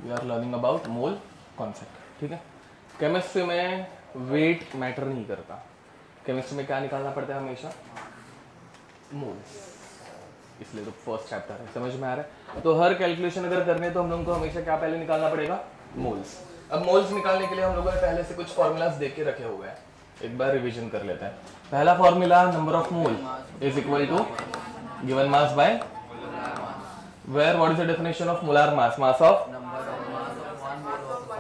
We are learning about mole concept, ठीक है। Chemistry में वेट मैटर नहीं करता, केमिस्ट्री में क्या निकालना पड़ता है हमेशा, मोल्स, इसलिए तो फर्स्ट चैप्टर है, समझ में आ रहा है। तो हर कैलकुलेशन अगर करने तो हम लोगों को हमेशा क्या पहले निकालना पड़ेगा, मोल्स। अब मोल्स निकालने के लिए हम लोगों ने पहले से कुछ फॉर्मूलाज देख के रखे हुए हैं, एक बार रिवीजन कर लेते हैं। पहला formula number of mole is equal to given mass by where, what is the definition of molar mass, mass of,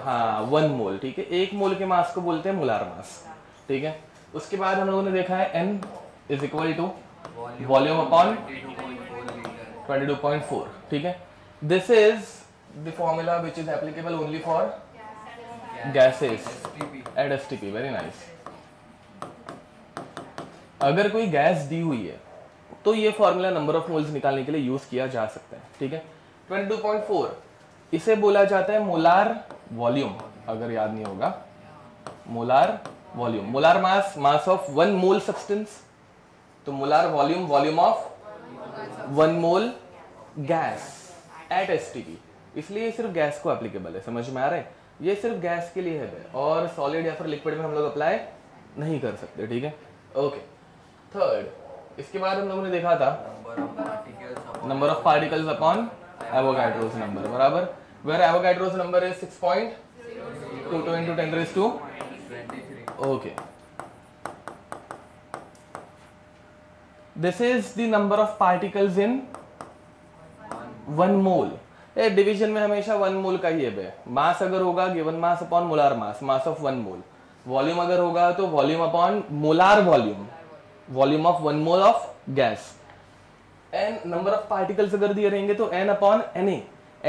हाँ 1 मोल, ठीक है। 1 मोल के मास को बोलते हैं मोलार मास, ठीक है। उसके बाद हम लोगों ने देखा है n is equal to volume upon 22.4, ठीक है। This is the formula which is applicable only for gases and STP, very nice. अगर कोई गैस दी हुई है तो ये फॉर्मूला नंबर ऑफ मोल्स निकालने के लिए यूज किया जा सकता है, ठीक है। 22.4 इसे बोला जाता है मोलार वॉल्यूम, अगर याद नहीं होगा, molar volume, molar mass, mass of 1 mole substance, तो molar volume, volume of 1 mole gas at STP, इसलिए सिर्फ गैस को एप्लीकेबल है, समझ में आ रहा है। ये सिर्फ गैस के लिए है और सॉलिड या फिर लिक्विड में हम लोग अप्लाई नहीं कर सकते, ठीक है। ओके, थर्ड, इसके बाद हम लोगों ने देखा था number of particles upon Avogadro's number, बराबर, where Avogadro's number is 6.22 into 10⁻²। Okay, this is the number of particles in 1 mole. Division में हमेशा 1 मोल का ही है। मास अगर होगा given mass upon molar mass, mass of 1 mole. Volume अगर होगा तो volume upon molar volume, volume of 1 mole of gas. N number of particles अगर दिए रहेंगे तो n upon Na,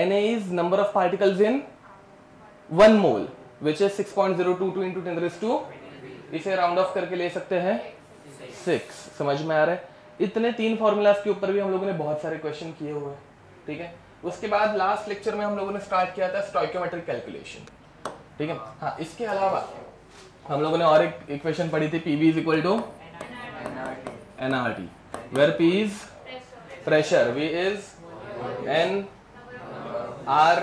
Na is number of particles in 1 mole which is 6.022 into 10⁻²। इसे round of करके ले सकते हैं 6, समझ में आ रहा है। इतने 3 फॉर्मूलाज के ऊपर भी हम लोगों ने बहुत सारे क्वेश्चन किए हुए हैं, ठीक है। उसके बाद लास्ट लेक्चर में हम लोगों ने स्टार्ट किया था स्टोइकोमेट्रिक कैलकुलेशन, ठीक है। हाँ, इसके अलावा हम लोगों ने और एक इक्वेशन पढ़ी थी, PV is equal to nRT, where P is pressure, V is N R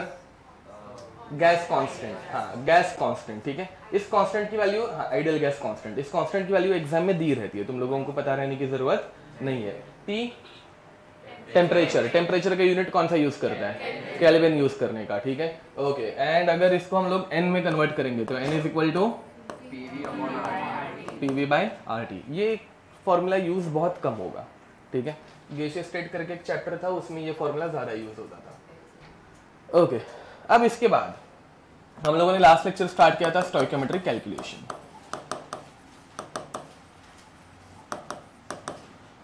gas constant, हाँ गैस कांस्टेंट, ठीक है। इस कांस्टेंट की वैल्यू, हाँ आइडियल गैस कांस्टेंट, इस कांस्टेंट की वैल्यू एग्जाम में दी रहती है, तुम लोगों को पता रहने की जरूरत नहीं है। T टेम्परेचर, टेम्परेचर का यूनिट कौन सा यूज करता है, केल्विन यूज करने का, ठीक है। ओके, एंड अगर इसको हम लोग n में कन्वर्ट करेंगे तो n is equal to PV by RT। ये फॉर्मूला यूज बहुत कम होगा, ठीक है। गैसियस स्टेट करके एक चैप्टर था, उसमें ये फॉर्मूला ज्यादा यूज होता था। ओके, अब इसके बाद हम लोगों ने लास्ट लेक्चर स्टार्ट किया था स्टोइकोमेट्रिक कैलकुलेशन,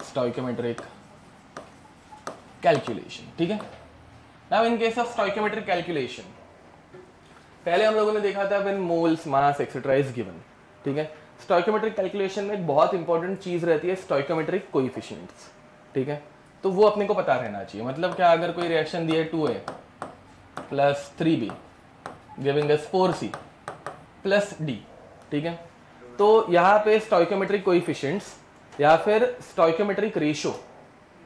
स्टोइकोमेट्रिक कैलकुलेशन, ठीक है। Now in case of stoichiometric calculation, पहले हम लोगों ने देखा था when moles, mass etcetera is given, ठीक है। स्टोइकोमेट्रिक कैलकुलेशन में एक बहुत इंपॉर्टेंट चीज रहती है स्टोइकोमेट्रिक कोएफिशिएंट्स, ठीक है। तो वो अपने को पता रहना चाहिए। मतलब क्या, अगर कोई रिएक्शन दी है 2A plus 3B giving us 4C plus D, ठीक है, तो यहाँ पे स्टोइकोमेट्रिक कोएफिशिएंट्स या फिर स्टोइकोमेट्रिक रेशियो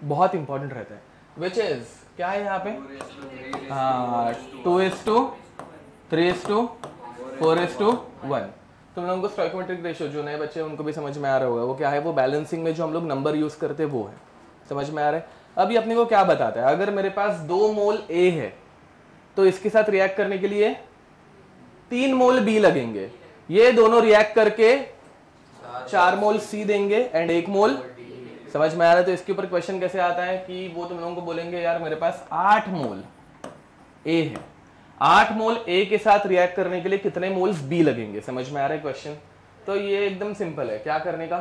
बहुत इंपॉर्टेंट रहता है, विच इज क्या है यहाँ पे, हाँ 2:3:4:1। तुम लोगों को स्टोइकोमेट्रिक रेशियो, जो नए बच्चे उनको भी समझ में आ रहा होगा, वो क्या है, वो बैलेंसिंग में जो हम लोग नंबर यूज करते हैं वो है, समझ में आ रहा है। अब ये अपने को क्या बताता है, अगर मेरे पास 2 मोल A है तो इसके साथ रिएक्ट करने के लिए 3 मोल B लगेंगे, ये दोनों रिएक्ट करके 4 मोल C देंगे एंड 1 मोल, समझ में आ रहा है। तो इसके ऊपर क्वेश्चन कैसे आता है कि वो तुम लोगों को बोलेंगे यार मेरे पास 8 मोल A है, 8 मोल A के साथ रिएक्ट करने के लिए कितने मोल्स B लगेंगे, समझ में आ रहा है क्वेश्चन। तो ये एकदम सिंपल है, क्या करने का,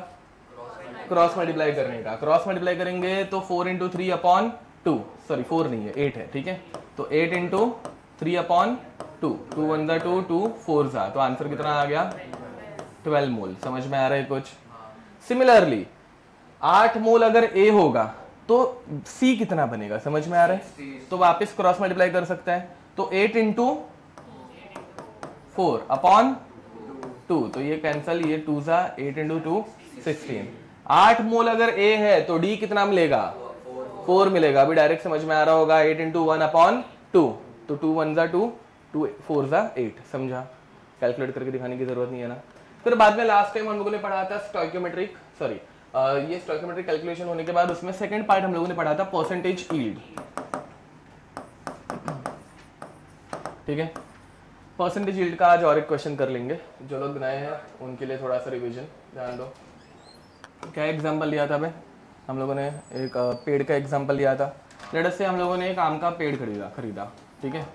क्रॉस मल्टीप्लाई करने का। क्रॉस मल्टीप्लाई करेंगे तो 4 into 3/2, सॉरी 4 नहीं है 8 है, ठीक है। तो 8 into 3/2, 2 1 2 2 4 जा, तो आंसर कितना आ गया, 12 मोल, समझ में आ रहा है कुछ। सिमिलरली 8 मोल अगर A होगा तो C कितना बनेगा, समझ में आ रहा है। तो वापस क्रॉस मल्टीप्लाई कर सकता है, तो 8 into 4/2, तो ये कैंसल, ये 2 जा, 8 into 2 16। 8 मोल अगर A है तो D कितना मिलेगा, 4 मिलेगा। अभी डायरेक्ट समझ में आ रहा होगा, 8 into 1/2, तो 2 1 जा 2, 2 4 ज़ा 8, समझा? कैलकुलेट करके दिखाने की जरूरत नहीं है ना। फिर बाद में लास्ट टाइम हम लोगों ने पढ़ा था स्टोइकोमेट्रिक, सॉरी ये स्टोइकोमेट्रिक कैलकुलेशन होने के बाद उसमें सेकंड पार्ट हम लोगों ने पढ़ा था परसेंटेज यील्ड, ठीक है। परसेंटेज यील्ड का आज और एक क्वेश्चन कर लेंगे, जो लोग नए हैं उनके लिए थोड़ा सा रिवीजन, ध्यान दो। क्या एग्जाम्पल लिया था भाई हम लोगों ने? एक पेड़ का एग्जाम्पल लिया था। लेट अस से हम लोगों ने एक आम का पेड़ खरीदा, ठीक है,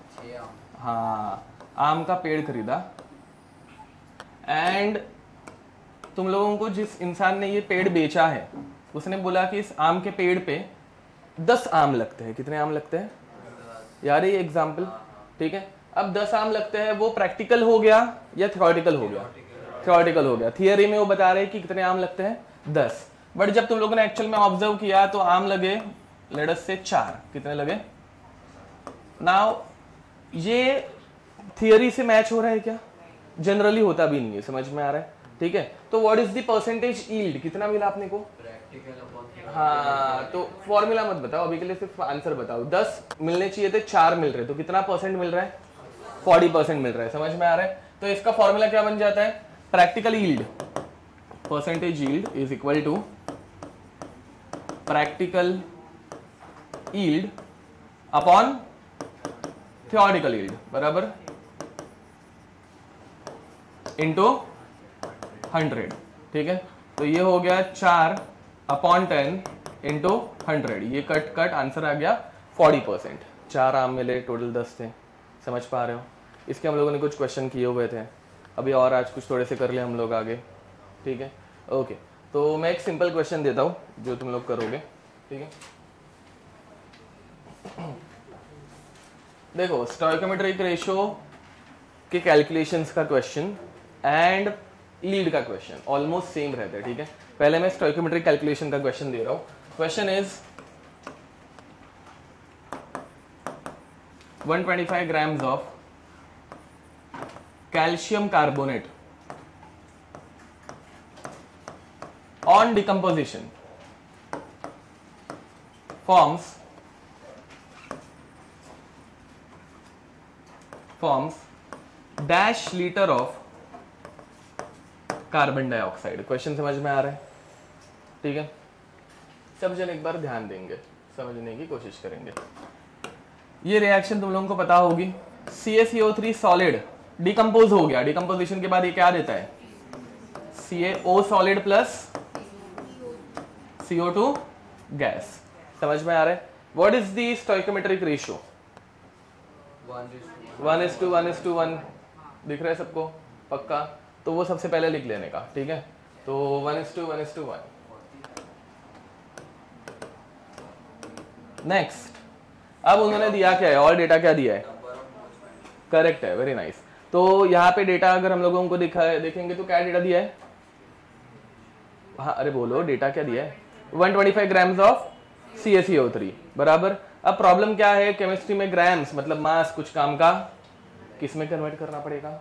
हाँ आम का पेड़ खरीदा, एंड तुम लोगों को जिस इंसान ने ये पेड़ बेचा है उसने बोला कि इस आम के पेड़ पे 10 आम लगते हैं। कितने आम लगते हैं यार, ये एग्जाम्पल, ठीक है। अब 10 आम लगते हैं, वो प्रैक्टिकल हो गया या थ्योरेटिकल हो गया? थ्योरेटिकल हो गया। थियरी में वो बता रहे हैं कि कितने आम लगते हैं, 10, बट जब तुम लोगों ने एक्चुअल में ऑब्जर्व किया तो आम लगे लेट अस से 4। कितने लगे? नाउ ये थियरी से मैच हो रहा है क्या? जनरली होता भी नहीं है, समझ में आ रहा है, ठीक है। तो what is the percentage yield, कितना मिला आपने को? हाँ, तो फॉर्मूला मत बताओ अभी के लिए, सिर्फ आंसर बताओ। 10 मिलने चाहिए थे, 4 मिल रहे, तो कितना परसेंट मिल रहा है? 40% मिल रहा है, समझ में आ रहा है। तो इसका फॉर्मूला क्या बन जाता है? Practical yield, percentage yield is equal to practical yield upon theoretical yield, बराबर, इंटू 100, ठीक है। तो ये हो गया 4 अपॉन 10 इंटू 100, ये कट आंसर आ गया 40%। 4 आम मिले, टोटल 10 थे, समझ पा रहे हो। इसके हम लोगों ने कुछ क्वेश्चन किए हुए थे अभी, और आज कुछ थोड़े से कर ले हम लोग आगे, ठीक है, ओके। तो मैं एक सिंपल क्वेश्चन देता हूँ जो तुम लोग करोगे, ठीक है। देखो स्टोइकोमेट्रिक रेशियो के कैलकुलेशंस का क्वेश्चन एंड यील्ड का क्वेश्चन ऑलमोस्ट सेम रहता है, ठीक है। पहले मैं स्टोइकोमेट्रिक कैलकुलेशन का क्वेश्चन दे रहा हूँ। Question is 125 grams of calcium carbonate on decomposition forms dash liter of carbon dioxide. Question समझ में आ रहा है, ठीक है। सब जन एक बार ध्यान देंगे, समझने की कोशिश करेंगे। ये रिएक्शन तुम लोगों को पता होगी, CaCO3 सॉलिड डिकम्पोज हो गया, डिकम्पोजिशन के बाद ये क्या देता है? CaO solid plus CO2 gas. समझ में आ रहा है? What is the stoichiometric ratio? 1:1:1 दिख रहा है सबको पक्का? तो वो सबसे पहले लिख लेने का, ठीक है। तो 1:1:1। नेक्स्ट, अब उन्होंने दिया क्या है, और डेटा क्या दिया है? करेक्ट है, वेरी नाइस। तो यहाँ पे डेटा अगर हम लोगों को देखेंगे तो क्या डेटा दिया है? हाँ अरे बोलो, डेटा क्या दिया है? 125 grams ऑफ CaCO3, बराबर। अब प्रॉब्लम क्या है, केमिस्ट्री में ग्राम्स मतलब मास, कुछ काम का किस में कन्वर्ट करना पड़ेगा?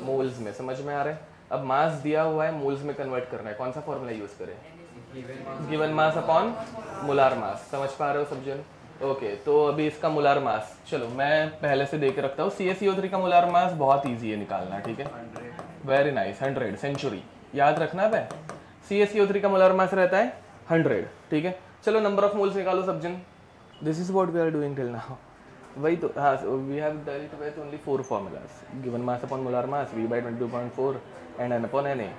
मोल्स में, समझ में आ रहा है। अब मास दिया हुआ है, मोल्स में कन्वर्ट करना है, कौन सा फॉर्मूला यूज करें? गिवन मास अपॉन मोलार मास, समझ पा रहे हो सब जन? ओके, तो अभी इसका मोलार मास, चलो मैं पहले से दे के रखता हूँ। CaCO3 का मोलार मास बहुत ईजी है निकालना, ठीक है, वेरी नाइस, 100 सेंचुरी, याद रखना है। CaCO3 का मोलार मास रहता है 100, ठीक है। चलो नंबर ऑफ मोल्स निकालो सब जन। This is what we are doing till now, वही तो। हाँ, we have dealt with only 4 formulas, given mass upon molar mass, V/22.4 and N upon Na।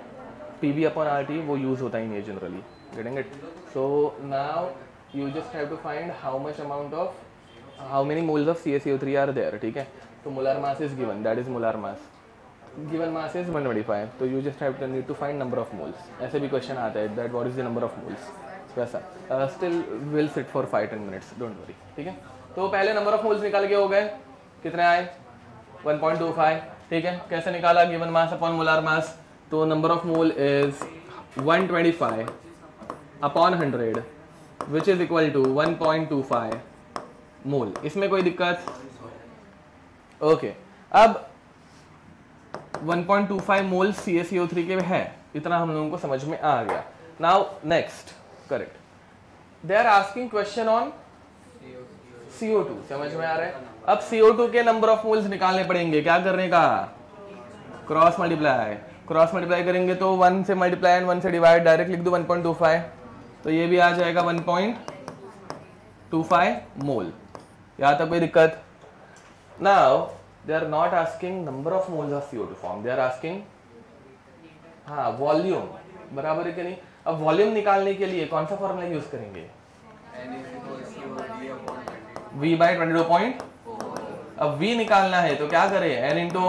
PV अपॉन RT वो यूज होता ही नहीं है generally, getting it? So now you just have to find how much amount of how many moles of CaCO3 are there, ठीक है। तो molar mass is given, that is molar mass, given mass is 125, तो you just have to need to find number of moles। ऐसे भी question आता है that what is the number of moles, वैसा। still will sit for 5-10 minutes, don't worry, ठीक है। तो पहले नंबर ऑफ मोल्स निकाल के हो गए, कितने आए? 1.25, ठीक है। कैसे निकाला? Given mass upon molar mass, तो number of mole is 125 upon 100 which is equal to 1.25 mole. इसमें कोई दिक्कत? ओके, अब 1.25 मोल CaCO3 के है, इतना हम लोगों को समझ में आ गया। Now next, correct, they are asking question on CO2, समझ में आ रहा है। अब CO2 के नंबर ऑफ मोल्स निकालने पड़ेंगे, क्या करने का, क्रॉस मल्टीप्लाई। क्रॉस मल्टीप्लाई करेंगे तो 1 से मल्टीप्लाई एंड 1 से डिवाइड, डायरेक्ट लिख दो 1.25, तो ये भी आ जाएगा 1.25 मोल। यहाँ तक कोई दिक्कत? Now they are not asking number of moles of CO2 form, they are asking हाँ वॉल्यूम, बराबर है कि नहीं। अब वॉल्यूम निकालने के लिए कौन सा फॉर्मूला यूज करेंगे, V बाई 22.4। अब V निकालना है तो क्या करें, N इंटू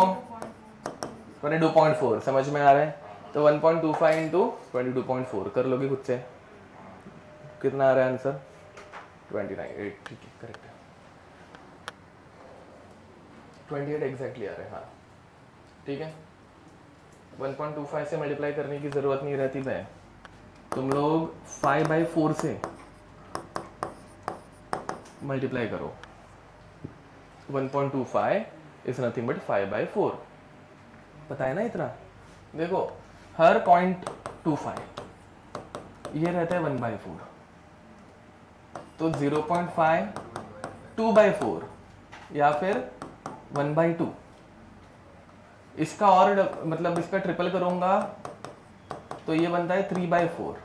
22.4, समझ में आ रहा है। तो 1.25 इंटू 22.4 कर लोगे खुद से, कितना आ रहा है आंसर, 29। ठीक है, करेक्ट है, 28 एग्जैक्टली आ रहा है, हाँ ठीक है। 1.25 से मल्टीप्लाई करने की जरूरत नहीं रहती भाई, तुम लोग 5/4 से मल्टीप्लाई करो। 1.25 इज नथिंग बट 5/4, पता है ना इतना। देखो हर 0.25 ये रहता है 1/4, तो 0.5 2/4 या फिर 1/2। इसका और मतलब इसका ट्रिपल करूंगा तो ये बनता है 3/4,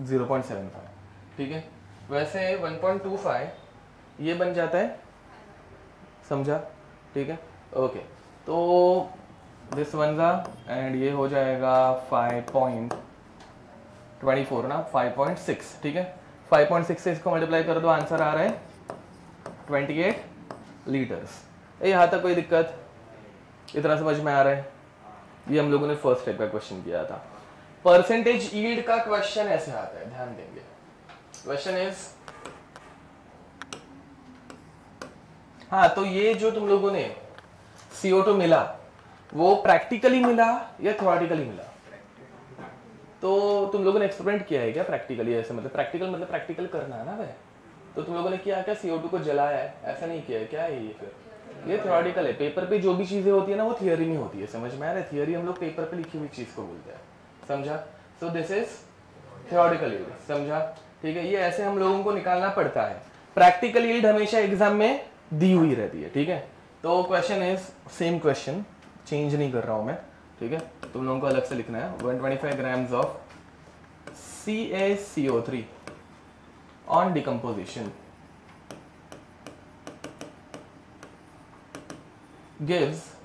0.75, ठीक है। वैसे 1.25 ये बन जाता है, समझा, ठीक है, ओके। तो दिस वन ज़ा एंड ये हो जाएगा 5.24 ना, 5.6, ठीक है। 5.6 से इसको मल्टीप्लाई कर दो, आंसर आ रहा है 28 लीटर्स। यहाँ तक कोई दिक्कत, इतना समझ में आ रहा है। ये हम लोगों ने फर्स्ट टाइप का क्वेश्चन किया था। परसेंटेज यील्ड का क्वेश्चन ऐसे आता है, ध्यान देंगे। क्वेश्चन इज, हाँ तो ये जो तुम लोगों ने CO2 मिला वो प्रैक्टिकली मिला या थ्योरेटिकली मिला? तो तुम लोगों ने एक्सपेरिमेंट किया है क्या प्रैक्टिकली? ऐसे मतलब प्रैक्टिकल करना है ना भाई। तो तुम लोगों ने किया क्या, CO2 को जलाया है, ऐसा नहीं किया है क्या? ये फिर ये थ्योरेटिकल है। पेपर पे जो भी चीजें होती है ना वो थियरी नहीं होती है, समझ में आ रहा है। थियरी हम लोग पेपर पे लिखी हुई चीज को बोलते हैं, समझा। सो दिस इज थ्योरेटिकल यील्ड, समझा, ठीक है। ये ऐसे हम लोगों को निकालना पड़ता है। प्रैक्टिकल यील्ड हमेशा एग्जाम में दी हुई रहती है, ठीक है। तो question is same question, change नहीं कर रहा हूं मैं, ठीक है। तुम लोगों को अलग से लिखना है 125 grams of CaCO3 on decomposition gives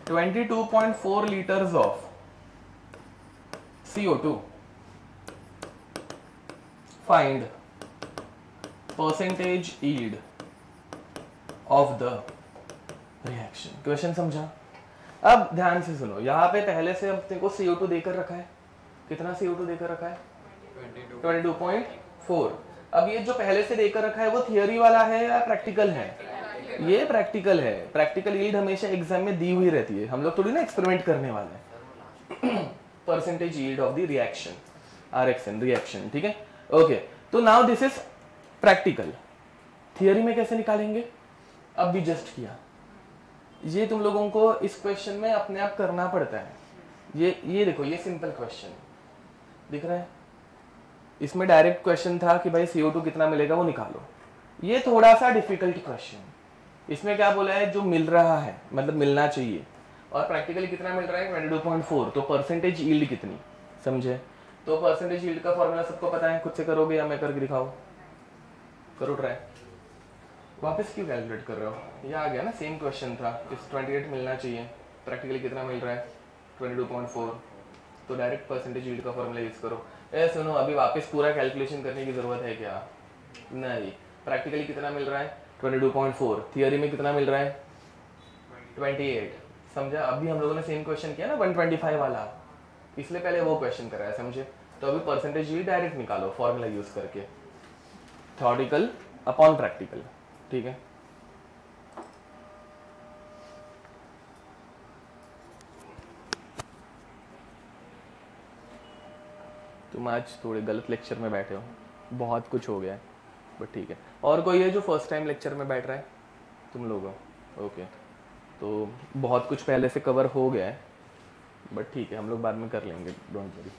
22.4 liters of CO2. Find percentage yield of the reaction. Question समझा? अब ध्यान से सुनो, यहाँ पे पहले से अपने को CO2 देकर रखा है, कितना CO2 देकर रखा है, 22.4। अब ये जो पहले से देकर रखा है वो थियरी वाला है या प्रैक्टिकल है? ये प्रैक्टिकल है। प्रैक्टिकल यील्ड हमेशा एग्जाम में दी हुई रहती है, हम लोग थोड़ी ना एक्सपेरिमेंट करने वाले हैं। Percentage yield of the reaction, RXN reaction, ठीक है, ओके। तो now this is practical. Theory में कैसे निकालेंगे, अब भी जस्ट किया। ये तुम लोगों को इस क्वेश्चन में अपने आप करना पड़ता है। ये देखो, ये सिंपल क्वेश्चन दिख रहा है, इसमें डायरेक्ट क्वेश्चन था कि भाई CO2 कितना मिलेगा वो निकालो। ये थोड़ा सा डिफिकल्ट क्वेश्चन, इसमें क्या बोला है, जो मिल रहा है मतलब मिलना चाहिए, और प्रैक्टिकली कितना मिल रहा है 22.4, तो परसेंटेज यील्ड कितनी, समझे। तो परसेंटेज यील्ड का फॉर्मूला सबको पता है, खुद से करोगे या मैं करके दिखाऊं? करो ट्राई। वापस क्यों कैलकुलेट कर रहे हो, ये आ गया ना, सेम क्वेश्चन था। इस 28 मिलना चाहिए, प्रैक्टिकली कितना मिल रहा है 22.4, तो डायरेक्ट परसेंटेज यील्ड का फॉर्मूला यूज करो। ए सुनो, अभी वापस पूरा कैलकुलेशन करने की जरूरत है क्या? नहीं। प्रैक्टिकली कितना मिल रहा है 22.4, थियरी में कितना मिल रहा है 28, समझा। अभी हम लोगों ने सेम क्वेश्चन किया ना 125 वाला, इसलिए पहले वो क्वेश्चन कराया, समझे। तो अभी परसेंटेज यील्ड डायरेक्ट निकालो फॉर्मूला यूज करके, थ्योरेटिकल अपॉन प्रैक्टिकल, ठीक है। तुम आज थोड़े गलत लेक्चर में बैठे हो, बहुत कुछ हो गया है, बट ठीक है। और कोई है जो फर्स्ट टाइम लेक्चर में बैठ रहा है? तुम लोग हो, ओके। तो बहुत कुछ पहले से कवर हो गया है, बट ठीक है, हम लोग बाद में कर लेंगे, डोंट वरी।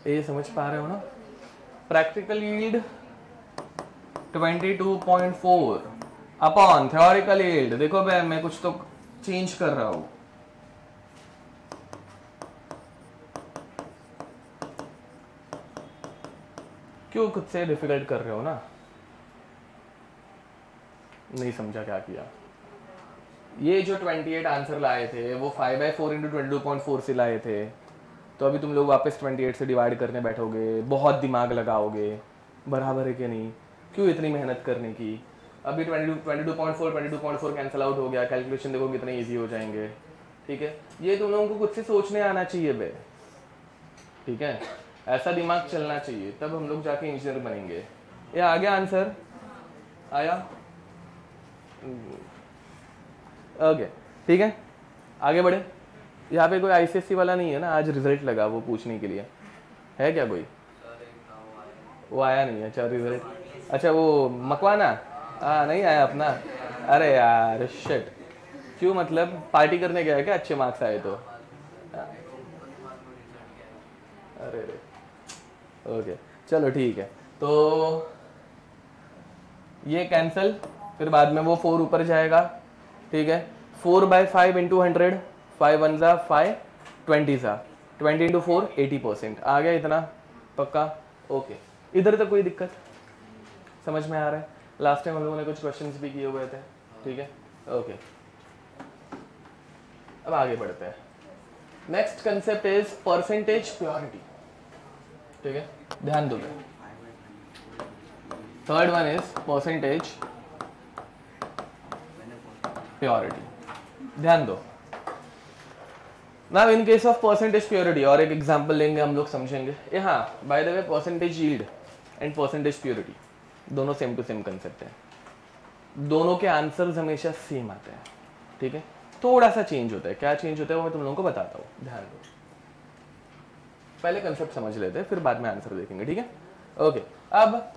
ये समझ पा रहे हो ना? Practical yield 22.4 upon theoretical yield, देखो भाई मैं कुछ तो चेंज कर रहा हूं। क्यों खुद से डिफिकल्ट कर रहे हो ना? नहीं समझा क्या किया? ये जो 28 आंसर लाए थे वो 5/4 इंटू 22.4 से लाए थे, तो अभी तुम लोग वापस 28 से डिवाइड करने बैठोगे, बहुत दिमाग लगाओगे, बराबर है कि नहीं? क्यों इतनी मेहनत करने की? अभी 22.4 कैंसिल आउट हो गया, कैलकुलेशन देखो कितने इजी हो जाएंगे। ठीक है, ये तुम लोगों को खुद से सोचने आना चाहिए बे। ठीक है, ऐसा दिमाग चलना चाहिए, तब हम लोग जाके इंजीनियर बनेंगे। ये आ गया आंसर? आया? ओके ठीक है, आगे बढ़े। यहाँ पे कोई आईसीएससी वाला नहीं है ना? आज रिजल्ट लगा वो पूछने के लिए, है क्या कोई? वो आया नहीं है? अच्छा रिजल्ट, अच्छा वो मकवाना नहीं आया अपना? अरे यार शिट, क्यों? मतलब पार्टी करने गया क्या? अच्छे मार्क्स आए तो? अरे रे, ओके चलो ठीक है, तो ये कैंसिल, फिर बाद में वो 4 ऊपर जाएगा। ठीक है, 4/5 इंटू 100, 5 1 ज़ा 5, 20 ज़ा 20 इंटू 4 80% आ गया इतना, पक्का? ओके, इधर तक कोई दिक्कत समझ में आ रहा है? लास्ट टाइम हम लोगों ने कुछ क्वेश्चंस भी किए हुए थे। ठीक है, ओके अब आगे बढ़ते हैं। Next concept is percentage purity. ठीक है, ध्यान दो। Third one is percentage purity, ध्यान दो। Now in case of percentage purity और एक एग्जांपल लेंगे हम लोग, समझेंगे। ये हाँ, by the way percentage yield and percentage purity दोनों सेम टू सेम कंसेप्ट है, दोनों के आंसर्स हमेशा सेम आते हैं। ठीक है, थोड़ा सा चेंज होता है, क्या चेंज होता है वो मैं तुम लोगों को बताता हूँ, ध्यान दो। पहले कंसेप्ट समझ लेते हैं, फिर बाद में आंसर देखेंगे। ठीक है, ओके। अब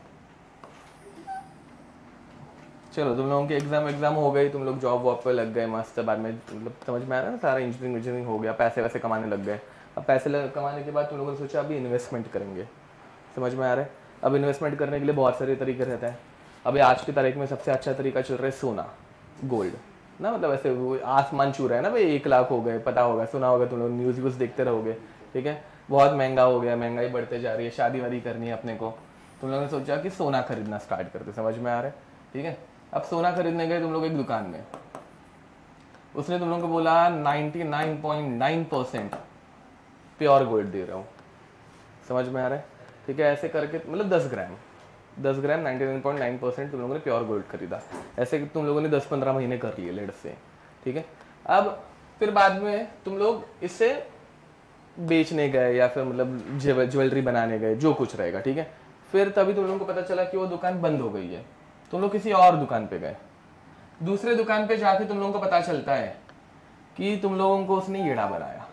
चलो, तुम लोगों के एग्जाम हो गई, तुम लोग जॉब वॉब पे लग गए मस्त, बाद में मतलब समझ में आ रहा है ना, सारा इंजीनियरिंग हो गया, पैसे वैसे कमाने लग गए। अब पैसे कमाने के बाद तुम लोगों ने सोचा अभी इन्वेस्टमेंट करेंगे, समझ में आ रहा है? अब इन्वेस्टमेंट करने के लिए बहुत सारे तरीके रहते हैं। अभी आज की तारीख में सबसे अच्छा तरीका चल रहा है सोना, गोल्ड ना, मतलब ऐसे वो आसमान छू रहा है ना भाई, 1 लाख हो गए, पता होगा, सुना होगा तुम लोग, न्यूज़ व्यूज़ देखते रहोगे। ठीक है, बहुत महंगा हो गया, महंगाई बढ़ते जा रही है, शादी वादी करनी है अपने को, तुम लोगों ने सोचा कि सोना खरीदना स्टार्ट करते, समझ में आ रहा है? ठीक है, अब सोना खरीदने गए तुम लोग एक दुकान में, उसने तुम लोगों को बोला 99.9% प्योर गोल्ड दे रहा हूँ, समझ में आ रहा है? ठीक है, ऐसे करके मतलब 10 ग्राम 99.9% तुम लोगों ने प्योर गोल्ड खरीदा, ऐसे कि तुम लोगों ने 10-15 महीने कर लिए लेट से। ठीक है, अब फिर बाद में तुम लोग इससे बेचने गए या फिर मतलब ज्वेलरी बनाने गए, जो कुछ रहेगा। ठीक है, फिर तभी तुम लोगों को पता चला कि वो दुकान बंद हो गई है, तुम लोग किसी और दुकान पे गए, दूसरे दुकान पे जाके तुम लोगों को पता चलता है कि तुम लोगों को उसने येड़ा बनाया।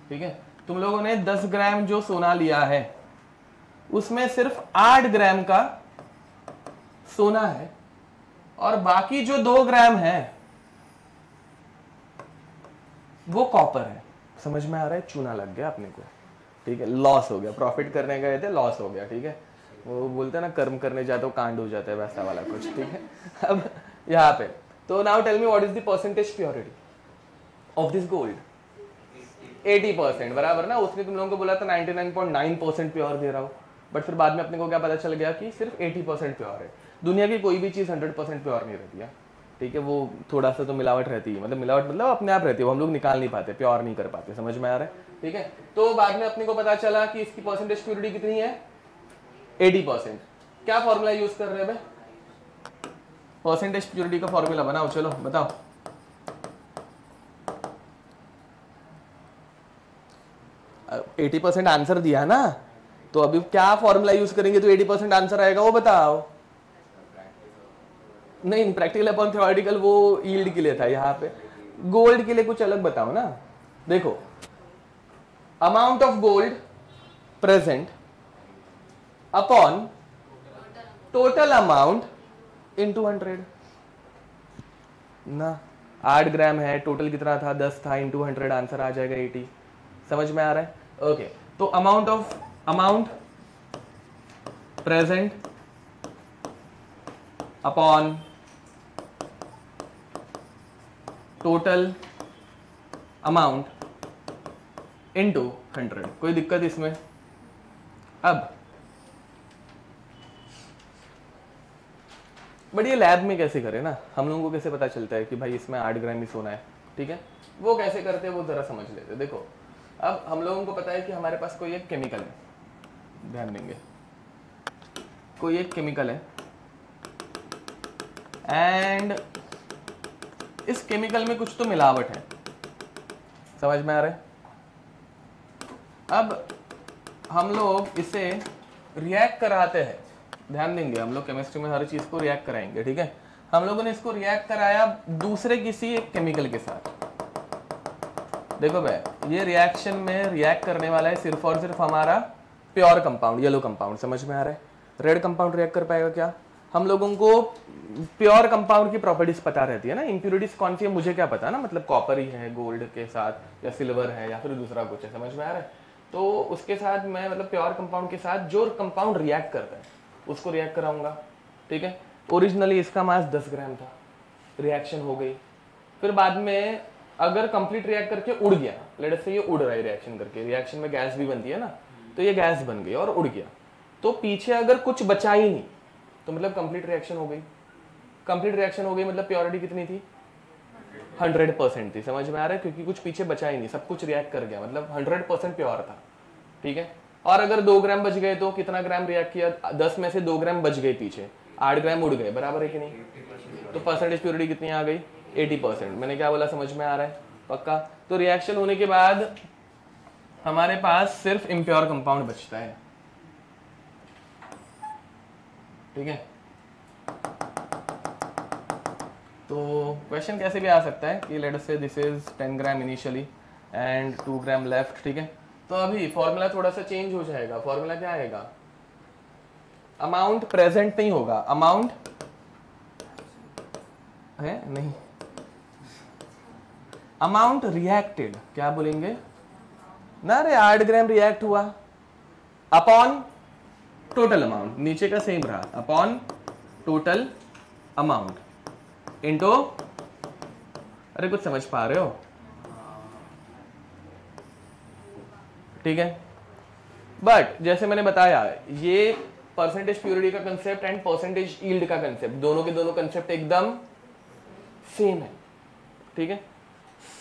ठीक है, तुम लोगों ने 10 ग्राम जो सोना लिया है उसमें सिर्फ 8 ग्राम का सोना है, और बाकी जो 2 ग्राम है वो कॉपर है, समझ में आ रहा है? चूना लग गया अपने को। ठीक है, लॉस हो गया, प्रॉफिट करने गए थे, लॉस हो गया। ठीक है, वो बोलते हैं ना, कर्म करने जाते हो कांड हो जाता है, वैसा वाला कुछ। ठीक है, अब यहाँ पे तो now tell me what is the percentage purity of this gold? 80%, बराबर ना? उसने तुम लोगों को बोला था 99.9% प्योर दे रहा हूँ, बट फिर बाद में अपने को क्या पता चल गया कि सिर्फ 80% प्योर है। दुनिया की कोई भी चीज़ 100% प्योर नहीं रहती है। ठीक है, वो थोड़ा सा तो मिलावट रहती है, मतलब मिलावट मतलब अपने आप रहती है, वो हम लोग निकाल नहीं पाते, प्योर नहीं कर पाते, समझ में आ रहा है? ठीक है, तो बाद में अपने को पता चला कि इसकी परसेंटेज प्योरिटी कितनी है? 80%। क्या फॉर्मूला यूज कर रहे हैं? परसेंटेज प्योरिटी का फॉर्मूला बनाओ, चलो बताओ। अब 80% आंसर दिया ना, तो अभी क्या फॉर्मूला यूज करेंगे तो 80% आंसर आएगा, वो बताओ। नहीं, प्रैक्टिकल अपॉन थ्योरेटिकल वो यील्ड के लिए था, यहाँ पे गोल्ड के लिए कुछ अलग बताओ ना। देखो, amount of gold present upon total amount into 100 ना। 8 ग्राम है, टोटल कितना था? 10 था, इनटू 100 आंसर आ जाएगा 80, समझ में आ रहा है? ओके, तो amount present upon total amount into 100। कोई दिक्कत इसमें? अब बट ये लैब में कैसे करें ना, हम लोगों को कैसे पता चलता है कि भाई इसमें 8 ग्राम ही सोना है, ठीक है, वो कैसे करते हैं वो जरा समझ लेते हैं। देखो अब हम लोगों को पता है कि हमारे पास कोई एक केमिकल है, ध्यान देंगे, कोई एक केमिकल है एंड इस केमिकल में कुछ तो मिलावट है, समझ में आ रहा है? अब हम लोग इसे रिएक्ट कराते हैं, ध्यान देंगे, हम लोग केमिस्ट्री में हर चीज को रिएक्ट कराएंगे, ठीक है। हम लोगों ने इसको रिएक्ट कराया दूसरे किसी एक केमिकल के साथ। देखो भाई ये रिएक्शन में रिएक्ट करने वाला है सिर्फ और सिर्फ हमारा प्योर कंपाउंड, येलो कंपाउंड, समझ में आ रहा है? रेड कंपाउंड रिएक्ट कर पाएगा क्या? हम लोगों को प्योर कंपाउंड की प्रॉपर्टीज पता रहती है ना, इंप्योरिटीज कौन सी है मुझे क्या पता ना, मतलब कॉपर ही है गोल्ड के साथ या सिल्वर है या फिर दूसरा कुछ है, समझ में आ रहा है? तो उसके साथ मैं मतलब प्योर कंपाउंड के साथ जो कंपाउंड रिएक्ट करता है उसको रिएक्ट कराऊंगा, ठीक है। ओरिजिनली इसका मास 10 ग्राम था, रिएक्शन हो गई, फिर बाद में अगर कंप्लीट रिएक्ट करके उड़ गया, लेट्स से ये उड़ रहा है रिएक्शन करके, रिएक्शन में गैस भी बनती है ना, तो ये गैस बन गई और उड़ गया, तो पीछे अगर कुछ बचा ही नहीं तो मतलब कंप्लीट रिएक्शन हो गई। कंप्लीट रिएक्शन हो गई मतलब प्योरिटी कितनी थी? 100% थी, समझ में आ रहा है? क्योंकि कुछ पीछे बचा ही नहीं, सब कुछ रिएक्ट कर गया, मतलब 100% प्योर था, ठीक है। और अगर 2 ग्राम बच गए तो कितना ग्राम रिएक्ट किया? 10 में से 2 ग्राम बच गए पीछे, 8 ग्राम उड़ गए, बराबर है कि नहीं? तो परसेंटेज प्योरिटी कितनी आ गई? 80%। मैंने क्या बोला, समझ में आ रहा है? पक्का? तो रिएक्शन होने के बाद हमारे पास सिर्फ इम्प्योर कंपाउंड बचता है, ठीक है। तो क्वेश्चन कैसे भी आ सकता है कि लेट अस से this is 10 gram initially and 2 gram left, ठीक है। तो अभी फॉर्मूला थोड़ा सा चेंज हो जाएगा, फॉर्मूला क्या आएगा? अमाउंट प्रेजेंट नहीं होगा, अमाउंट है नहीं, अमाउंट रिएक्टेड, क्या बोलेंगे ना रे, 8 ग्राम रिएक्ट हुआ अपॉन टोटल अमाउंट, नीचे का सेम रहा, अपॉन टोटल अमाउंट इनटू, अरे कुछ समझ पा रहे हो? ठीक है। बट जैसे मैंने बताया ये परसेंटेज प्योरिटी का कंसेप्ट एंड परसेंटेज यील्ड का कंसेप्ट, दोनों के दोनों कंसेप्ट एकदम सेम है, ठीक है।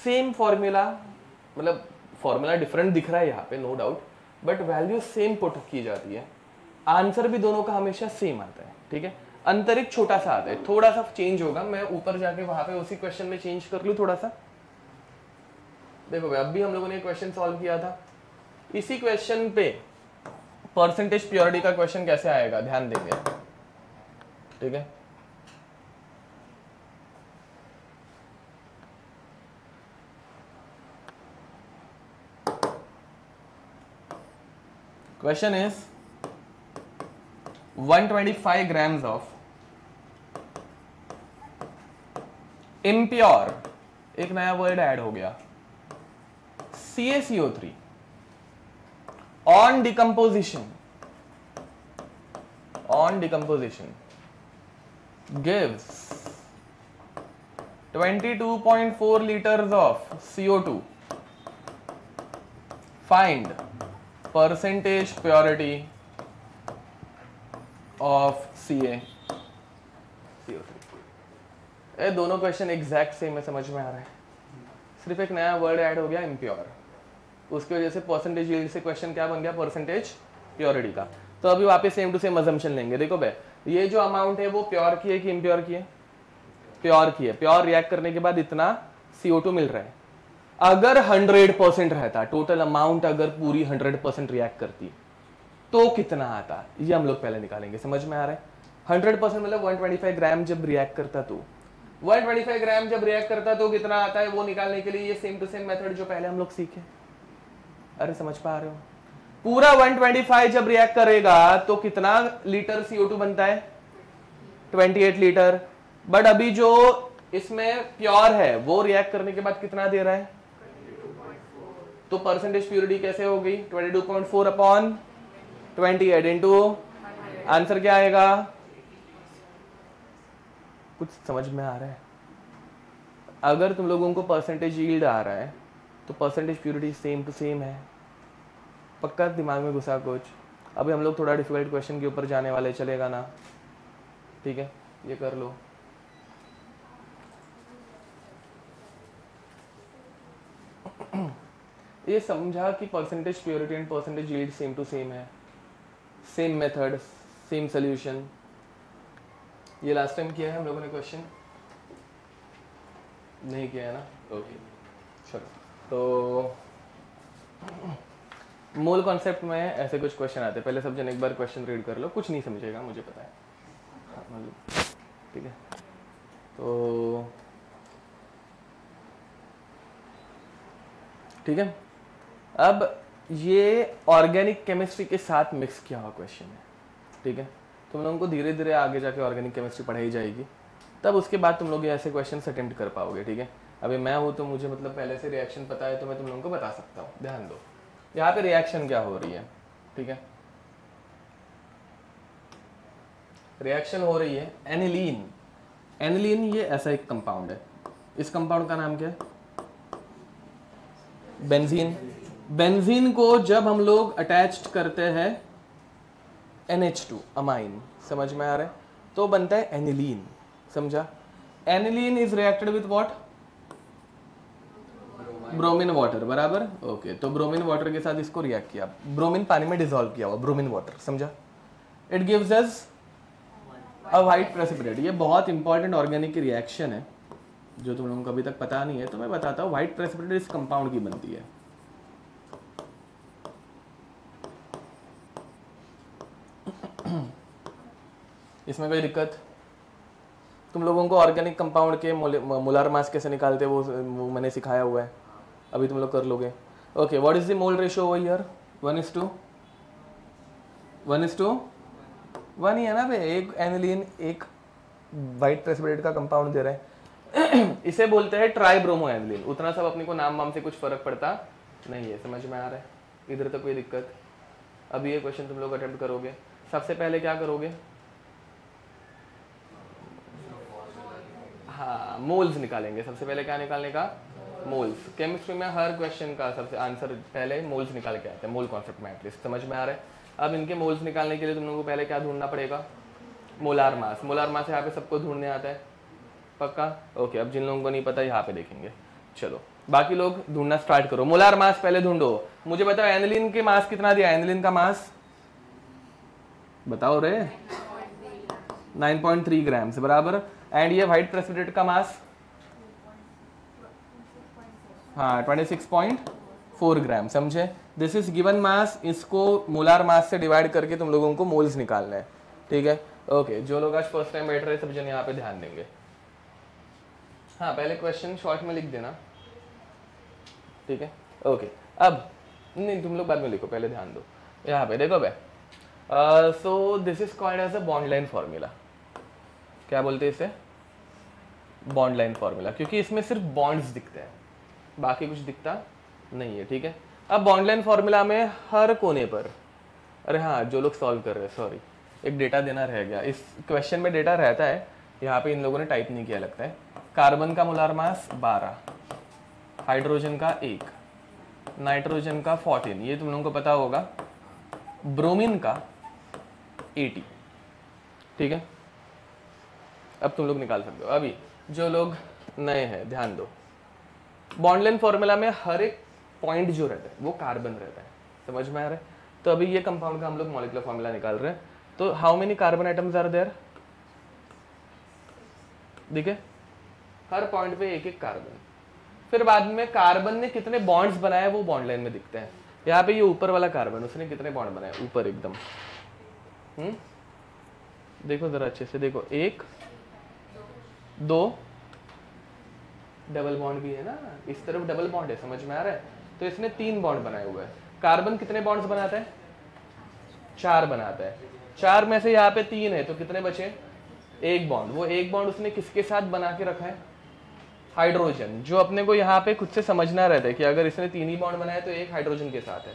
सेम फॉर्मूला, मतलब फॉर्मूला डिफरेंट दिख रहा है यहाँ पे no doubt, but value same put की जाती है, आंसर भी दोनों का हमेशा सेम आता है, ठीक है। अंतर एक छोटा सा आता है, थोड़ा सा चेंज होगा, मैं ऊपर जाके वहां पे उसी क्वेश्चन में चेंज कर लूं थोड़ा सा। देखो भाई अब भी हम लोगों ने क्वेश्चन सॉल्व किया था, इसी क्वेश्चन पे परसेंटेज प्योरिटी का क्वेश्चन कैसे आएगा ध्यान देंगे, ठीक है। Question is 125 grams of impure, एक नया वर्ड ऐड हो गया, CaCO3 on decomposition gives 22.4 liters of CO2. Find percentage purity of CaCO3। ये दोनों क्वेश्चन एग्जैक्ट सेम है, समझ में आ रहा है? सिर्फ एक नया वर्ड ऐड हो गया इम्प्योर, उसकी वजह से परसेंटेज यील्ड से क्वेश्चन क्या बन गया? परसेंटेज प्योरिटी का। तो अभी वापस सेम टू सेम अजम्पशन लेंगे। देखो भाई ये जो अमाउंट है वो प्योर की है कि इम्प्योर की है? प्योर की है। प्योर रिएक्ट करने के बाद इतना CO2 मिल रहा है। अगर 100% रहता, टोटल अमाउंट अगर पूरी 100% रिएक्ट करती तो कितना आता, ये हम लोग पहले निकालेंगे, समझ में आ रहा है? 100% मतलब 125 ग्राम जब रिएक्ट करता तो 125 ग्राम जब रिएक्ट करता तो कितना आता है, वो निकालने के लिए ये सेम टू सेम मेथड जो पहले हम लोग सीखे। अरे समझ पा रहे हो? पूरा 125 जब रिएक्ट करेगा तो कितना लीटर CO2 बनता है? 28 लीटर। बट अभी जो इसमें प्योर है वो रिएक्ट करने के बाद कितना दे रहा है? तो परसेंटेज प्योरिटी कैसे होगी 22.4 अपॉन 28 इंटू आंसर क्या आएगा? कुछ समझ में आ रहा है? अगर तुम लोगों को परसेंटेज यील्ड आ रहा है तो percentage purity same to same है। पक्का दिमाग में घुसा कुछ? अभी हम लोग थोड़ा डिफिकल्ट क्वेश्चन के ऊपर जाने वाले, चलेगा ना? ठीक है, ये कर लो। ये समझा कि percentage purity and percentage yield same to same है, सेम मेथड, सेम सोल्यूशन। ये लास्ट टाइम किया है हम लोगों ने क्वेश्चन? नहीं किया है ना? ओके चलो। तो मोल कॉन्सेप्ट में ऐसे कुछ क्वेश्चन आते हैं। पहले सब जन एक बार क्वेश्चन रीड कर लो, कुछ नहीं समझेगा मुझे पता है, ठीक है? तो ठीक है, अब ये ऑर्गेनिक केमिस्ट्री के साथ मिक्स किया हुआ क्वेश्चन है, ठीक है? तुम लोगों को धीरे धीरे आगे जाके ऑर्गेनिक केमिस्ट्री पढ़ाई जाएगी, तब उसके बाद तुम लोग ये ऐसे क्वेश्चन अटेम्प्ट कर पाओगे, ठीक है? अभी मैं हूँ तो मुझे मतलब पहले से रिएक्शन पता है, तो मैं तुम लोगों को बता सकता हूँ। ध्यान दो, यहाँ पे रिएक्शन क्या हो रही है, ठीक है? रिएक्शन हो रही है एनिलीन। एनिलीन ये ऐसा एक कंपाउंड है, इस कंपाउंड का नाम क्या है? बेंजीन। बेंजीन को जब हम लोग अटैच्ड करते हैं NH2 अमाइन, समझ में आ रहा है? तो बनता है एनिलीन, समझा? Aniline is reacted with what? Bromine water, बराबर? ओके, तो ब्रोमीन वाटर के साथ इसको रिएक्ट किया, ब्रोमीन पानी में डिसॉल्व किया हुआ ब्रोमीन वाटर, समझा? It gives us a white precipitate. ये बहुत इंपॉर्टेंट ऑर्गेनिक रिएक्शन है जो तुम लोगों को अभी तक पता नहीं है, तो मैं बताता हूँ। व्हाइट प्रेसिपिटेट इस कंपाउंड की बनती है, इसमें कोई दिक्कत? तुम लोगों को ऑर्गेनिक कंपाउंड के मोलार मास कैसे निकालते हैं वो मैंने सिखाया हुआ है, अभी तुम लोग कर लोगे। Okay, what is the mole ratio over here? 1:1:1 ही है ना बे? एक एनिलीन एक व्हाइट प्रेसिपिटेट का कंपाउंड दे रहे हैं। इसे बोलते हैं ट्राइब्रोमो एनिलीन। उतना सब अपने को नाम वाम से कुछ फर्क पड़ता नहीं है, समझ में आ रहा है? इधर तक कोई दिक्कत? अभी ये क्वेश्चन तुम लोग अटेम्प्ट करोगे, सबसे पहले क्या करोगे? हाँ, मोल्स निकालेंगे। सबसे पहले क्या निकालने का? मोल्स। केमिस्ट्री में हर क्वेश्चन का सबसे आंसर पहले मोल्स निकाल के आते हैं, मोल कॉन्सेप्ट में एटलीस्ट, समझ में आ रहा है? अब इनके मोल्स निकालने के लिए तुम लोगों को पहले क्या ढूंढना पड़ेगा? Molar mass. मोलार मास यहाँ पे सबको ढूंढने आता है, पक्का? ओके, अब जिन लोगों को नहीं पता यहाँ पे देखेंगे। चलो बाकी लोग ढूंढना स्टार्ट करो। मोलार मास पहले ढूंढो। मुझे बताओ एनिलीन के मास कितना दिया? एनिलीन का मास बताओ रे। 9.3 ग्राम्स, बराबर। एंड ये व्हाइट प्रेसिपिटेट का मास? हाँ, 26.4 ग्राम, समझे? दिस इज गिवन मास। इसको मोलार मास से डिवाइड करके तुम लोगों को मोल्स निकालना है, ठीक है? ओके, जो लोग आज फर्स्ट टाइम बैठ रहे सब जन यहाँ पे ध्यान देंगे। हाँ, पहले क्वेश्चन शॉर्ट में लिख देना, ठीक है? ओके, अब नहीं, तुम लोग बाद में लिखो, पहले ध्यान दो। यहाँ पे देखो भाई, so this is called as a bond line formula. क्या बोलते हैं इसे? बॉन्ड लाइन फॉर्मूला, क्योंकि इसमें सिर्फ बॉन्ड्स दिखते हैं, बाकी कुछ दिखता नहीं है, ठीक है? अब बॉन्ड लाइन फॉर्मूला में हर कोने पर, अरे हाँ, जो लोग सॉल्व कर रहे हैं, सॉरी, एक डेटा देना रह गया। इस क्वेश्चन में डेटा रहता है, यहाँ पे इन लोगों ने टाइप नहीं किया लगता है। कार्बन का मोलार मास 12, हाइड्रोजन का 1, नाइट्रोजन का 14, ये तुम लोगों को पता होगा। ब्रोमीन का 80, ठीक है? अब तुम लोग निकाल सकते हो। अभी जो लोग नए हैं ध्यान दो, बॉन्ड लाइन फॉर्मूला में हर एक पॉइंट जो रहता है वो कार्बन रहता है, समझ में आ रहा है? तो अभी ये कंपाउंड का हम लोग मॉलिक्यूलर फॉर्मूला निकाल रहे हैं। तो how many carbon atoms are there? देखिए, हर पॉइंट पे एक एक कार्बन। फिर बाद में कार्बन ने कितने बॉन्ड्स बनाए वो बॉन्ड लाइन में दिखते हैं। यहाँ पे ये ऊपर वाला कार्बन, उसने कितने बॉन्ड बनाए ऊपर एकदम? देखो जरा अच्छे से देखो, 1 2 डबल बॉन्ड भी है ना, इस तरफ डबल बॉन्ड है, समझ में आ रहा है? तो इसने 3 बॉन्ड बनाए हुए हैं। कार्बन कितने बॉन्ड्स बनाता है? 4 बनाता है। 4 में से यहाँ पे 3 है, तो कितने बचे? 1 बॉन्ड। वो 1 बॉन्ड उसने किसके साथ बना के रखा है? हाइड्रोजन, जो अपने को यहाँ पे खुद से समझना रहता है कि अगर इसने 3 ही बॉन्ड बनाया तो एक हाइड्रोजन के साथ है,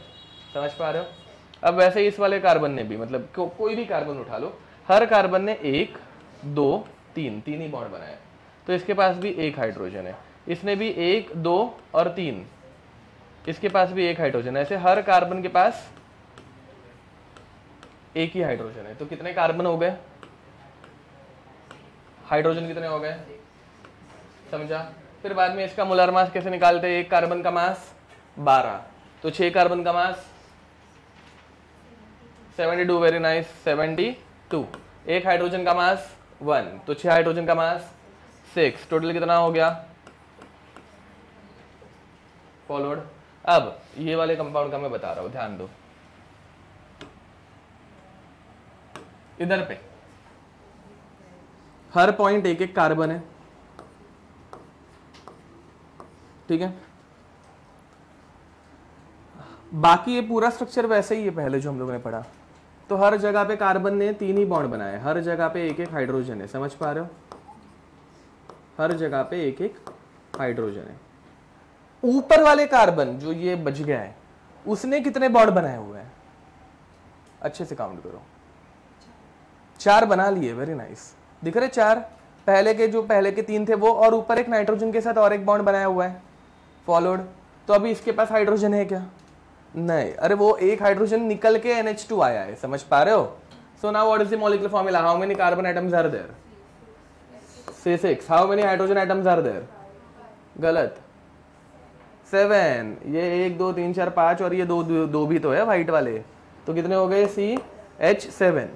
समझ पा रहे हो। अब वैसे इस वाले कार्बन ने भी, मतलब कोई भी कार्बन उठा लो, हर कार्बन ने 1 2 3 ही बॉन्ड बनाया, तो इसके पास भी एक हाइड्रोजन है। इसने भी 1 2 और 3, इसके पास भी एक हाइड्रोजन है। ऐसे हर कार्बन के पास एक ही हाइड्रोजन है। तो कितने कार्बन हो गए, हाइड्रोजन कितने हो गए, समझा। फिर बाद में इसका मोलर मास कैसे निकालते हैं, एक कार्बन का मास 12, तो 6 कार्बन का मास 72, वेरी नाइस 72। एक हाइड्रोजन का मास 1, तो 6 हाइड्रोजन का मास 6, टोटल कितना हो गया, फॉलोड। अब ये वाले कंपाउंड का मैं बता रहा हूं, ध्यान दो। इधर पे हर पॉइंट एक एक कार्बन है, ठीक है। बाकी ये पूरा स्ट्रक्चर वैसे ही है पहले जो हम लोगों ने पढ़ा। तो हर जगह पे कार्बन ने 3 ही बॉन्ड बनाए, हर जगह पे एक एक हाइड्रोजन है, समझ पा रहे हो। हर जगह पे एक एक हाइड्रोजन है। ऊपर वाले कार्बन जो ये बच गया है, उसने कितने बॉन्ड बनाए हुए हैं, अच्छे से काउंट करो। 4 बना लिए, वेरी नाइस। दिख रहे 4, पहले के 3 थे वो, और ऊपर एक नाइट्रोजन के साथ और एक बॉन्ड बनाया हुआ है, फॉलोड। तो अभी इसके पास हाइड्रोजन है क्या, नहीं, अरे वो एक हाइड्रोजन निकल के NH2 आया है, समझ पा रहे हो। So now what is the molecular formula, how many carbon atoms are there, C6, how many hydrogen atoms are there, गलत, 7, ये 1 2 3 4 5 और ये दो भी तो है व्हाइट वाले, तो कितने हो गए, CH7।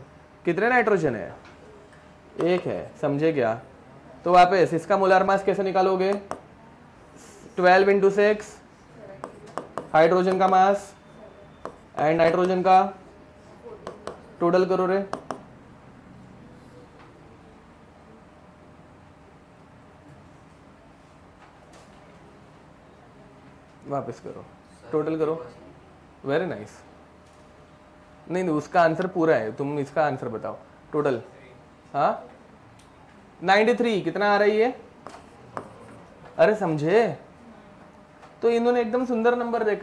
कितने नाइट्रोजन है, एक है, समझे क्या। तो वापस इसका मोलर मास कैसे निकालोगे, 12 × 6 हाइड्रोजन का मास एंड नाइट्रोजन का, टोटल करो रे, वापस करो, टोटल करो, वेरी नाइस। नहीं उसका आंसर पूरा है, तुम इसका आंसर बताओ टोटल। हाँ 93, कितना आ रही है, अरे समझे। तो इन्होंने एकदम सुंदर नंबर लिख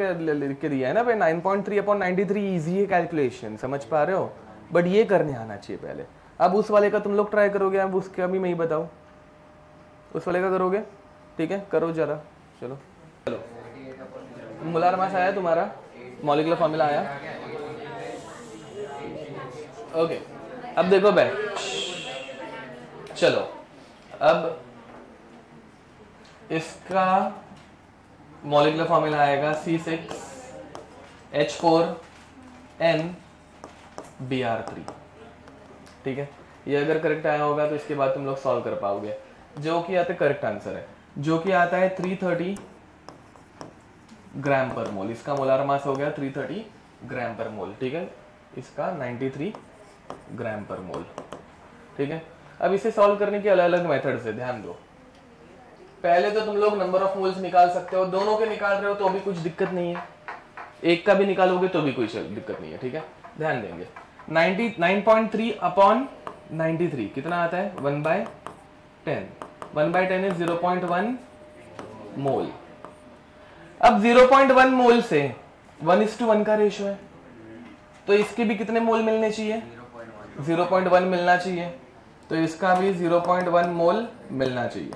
के दिया है ना भाई, 9.3/93 इजी है कैलकुलेशन, समझ पा रहे हो। बट ये करने आना चाहिए पहले। अब उस वाले का तुम लोग ट्राई करोगे, अब उसका भी मैं ही बताऊं, उस वाले का करोगे, ठीक है, करो जरा, चलो चलो। मोलर मास आया तुम्हारा, मॉलिक्यूलर फॉर्मूला आया, ओके। अब देखो भाई, चलो अब इसका मॉलिक्यूलर फॉर्मूला आएगा C6H4NBr3, ठीक है। ये अगर करेक्ट आया होगा तो इसके बाद तुम लोग सॉल्व कर पाओगे, जो कि आता है करेक्ट आंसर है, जो कि आता है 330 ग्राम पर मोल। इसका मोलार मास हो गया 330 ग्राम पर मोल, ठीक है। इसका 93 ग्राम पर मोल, ठीक है। अब इसे सॉल्व करने की अलग अलग मेथड्स है, ध्यान दो। पहले तो तुम लोग नंबर ऑफ मोल्स निकाल सकते हो, दोनों के निकाल रहे हो तो भी कुछ दिक्कत नहीं है, एक का भी निकालोगे तो भी कोई दिक्कत नहीं है, ठीक है। ध्यान देंगे 99.3/93 कितना आता है, 1/10। 1/10 इज 0.1 मोल। अब 0.1 मोल से 1:1 का रेशियो है, तो इसके भी कितने मोल मिलने चाहिए, 0.1 मिलना चाहिए, तो इसका भी 0.1 मोल मिलना चाहिए।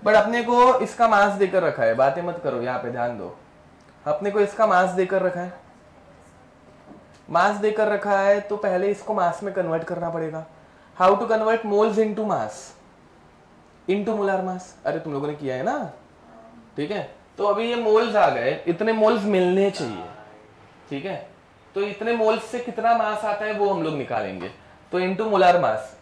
बट अपने को इसका मास देकर रखा है, बातें मत करो, यहाँ पे ध्यान दो। अपने को इसका मास देकर रखा है, मास देकर रखा है, तो पहले इसको मास में कन्वर्ट करना पड़ेगा। How to convert moles into mass, into molar mass, अरे तुम लोगों ने किया है ना, ठीक है। तो अभी ये मोल्स आ गए, इतने मोल्स मिलने चाहिए, ठीक है। तो इतने मोल्स से कितना मास आता है वो हम लोग निकालेंगे, तो इनटू मोलर मास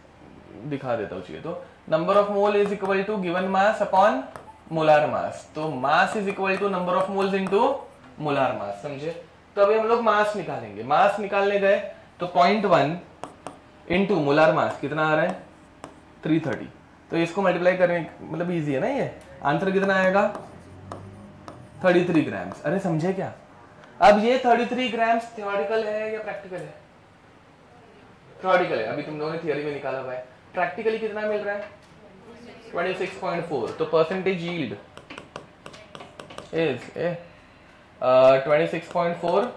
दिखा देता हूँ चाहिए तो। Number of mole is equal to given mass upon molar mass, तो mass is equal to number of moles into molar mass, समझे। तो अभी हम लोग मास निकालेंगे, मास निकालने गए तो 0.1 इनटू मोलर मास कितना आ रहा है, 330। तो इसको मल्टीप्लाई करने मतलब इजी है ना, ये आंसर कितना आएगा, 33 ग्राम्स। अरे समझे क्या। अब ये 33 ग्राम्स थ्योरेटिकल है या प्रैक्टिकल है, थ्योरेटिकल है, अभी तुम लोगों ने थियरी में निकाला हुआ है। प्रैक्टिकली कितना मिल रहा है, 26.4, तो percentage yield is 26.4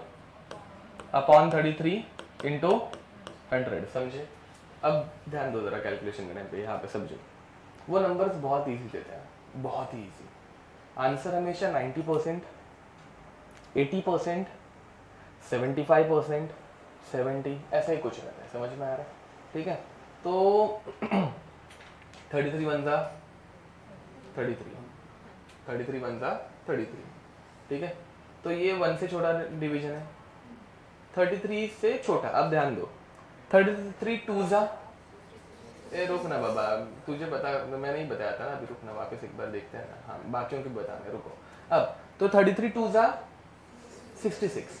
upon 33 into 100, समझे। अब ध्यान दो जरा कैलकुलेशन करने पे, यहाँ पे समझो, वो नंबर्स बहुत इजी देते हैं, बहुत ही इजी। आंसर हमेशा 90%, 80%, 75%, 70, ऐसा ही कुछ रहता है, समझ में आ रहा है, ठीक है। तो 33 वन जा 33, 33 वन जा 33, ठीक है। तो ये 1 से छोटा डिवीजन है, 33 से छोटा। अब ध्यान दो, 33 टू जा, ए रुक ना बाबा, तुझे बता, मैं नहीं बताया था ना अभी, रुक ना, वापस एक बार देखते हैं ना, हाँ बाकियों की बताने, रुको। अब तो 33 टू जा 66,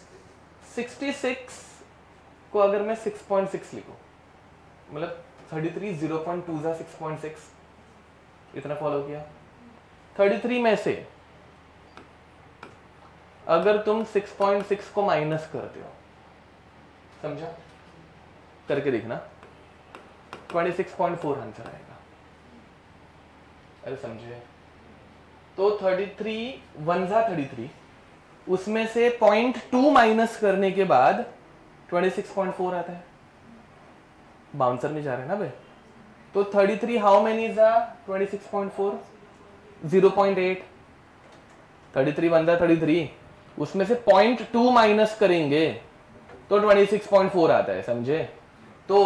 66 को अगर मैं 6.6 लिखूं, मतलब 33 0.2 जा 6.6, इतना फॉलो किया। 33 में से अगर तुम 6.6 को माइनस करते हो, समझा, करके देखना, 26.4 आंसर आएगा। अरे समझे, तो 33 वन जा 33, उसमें से 0.2 माइनस करने के बाद 26.4 आता है। बाउंसर में जा रहे हैं ना भाई। तो 33 हाउ मेनी जा 26.4, 0.8, 33 वन जा 33, उसमें से 0.2 माइनस करेंगे तो 26.4 आता है, समझे। तो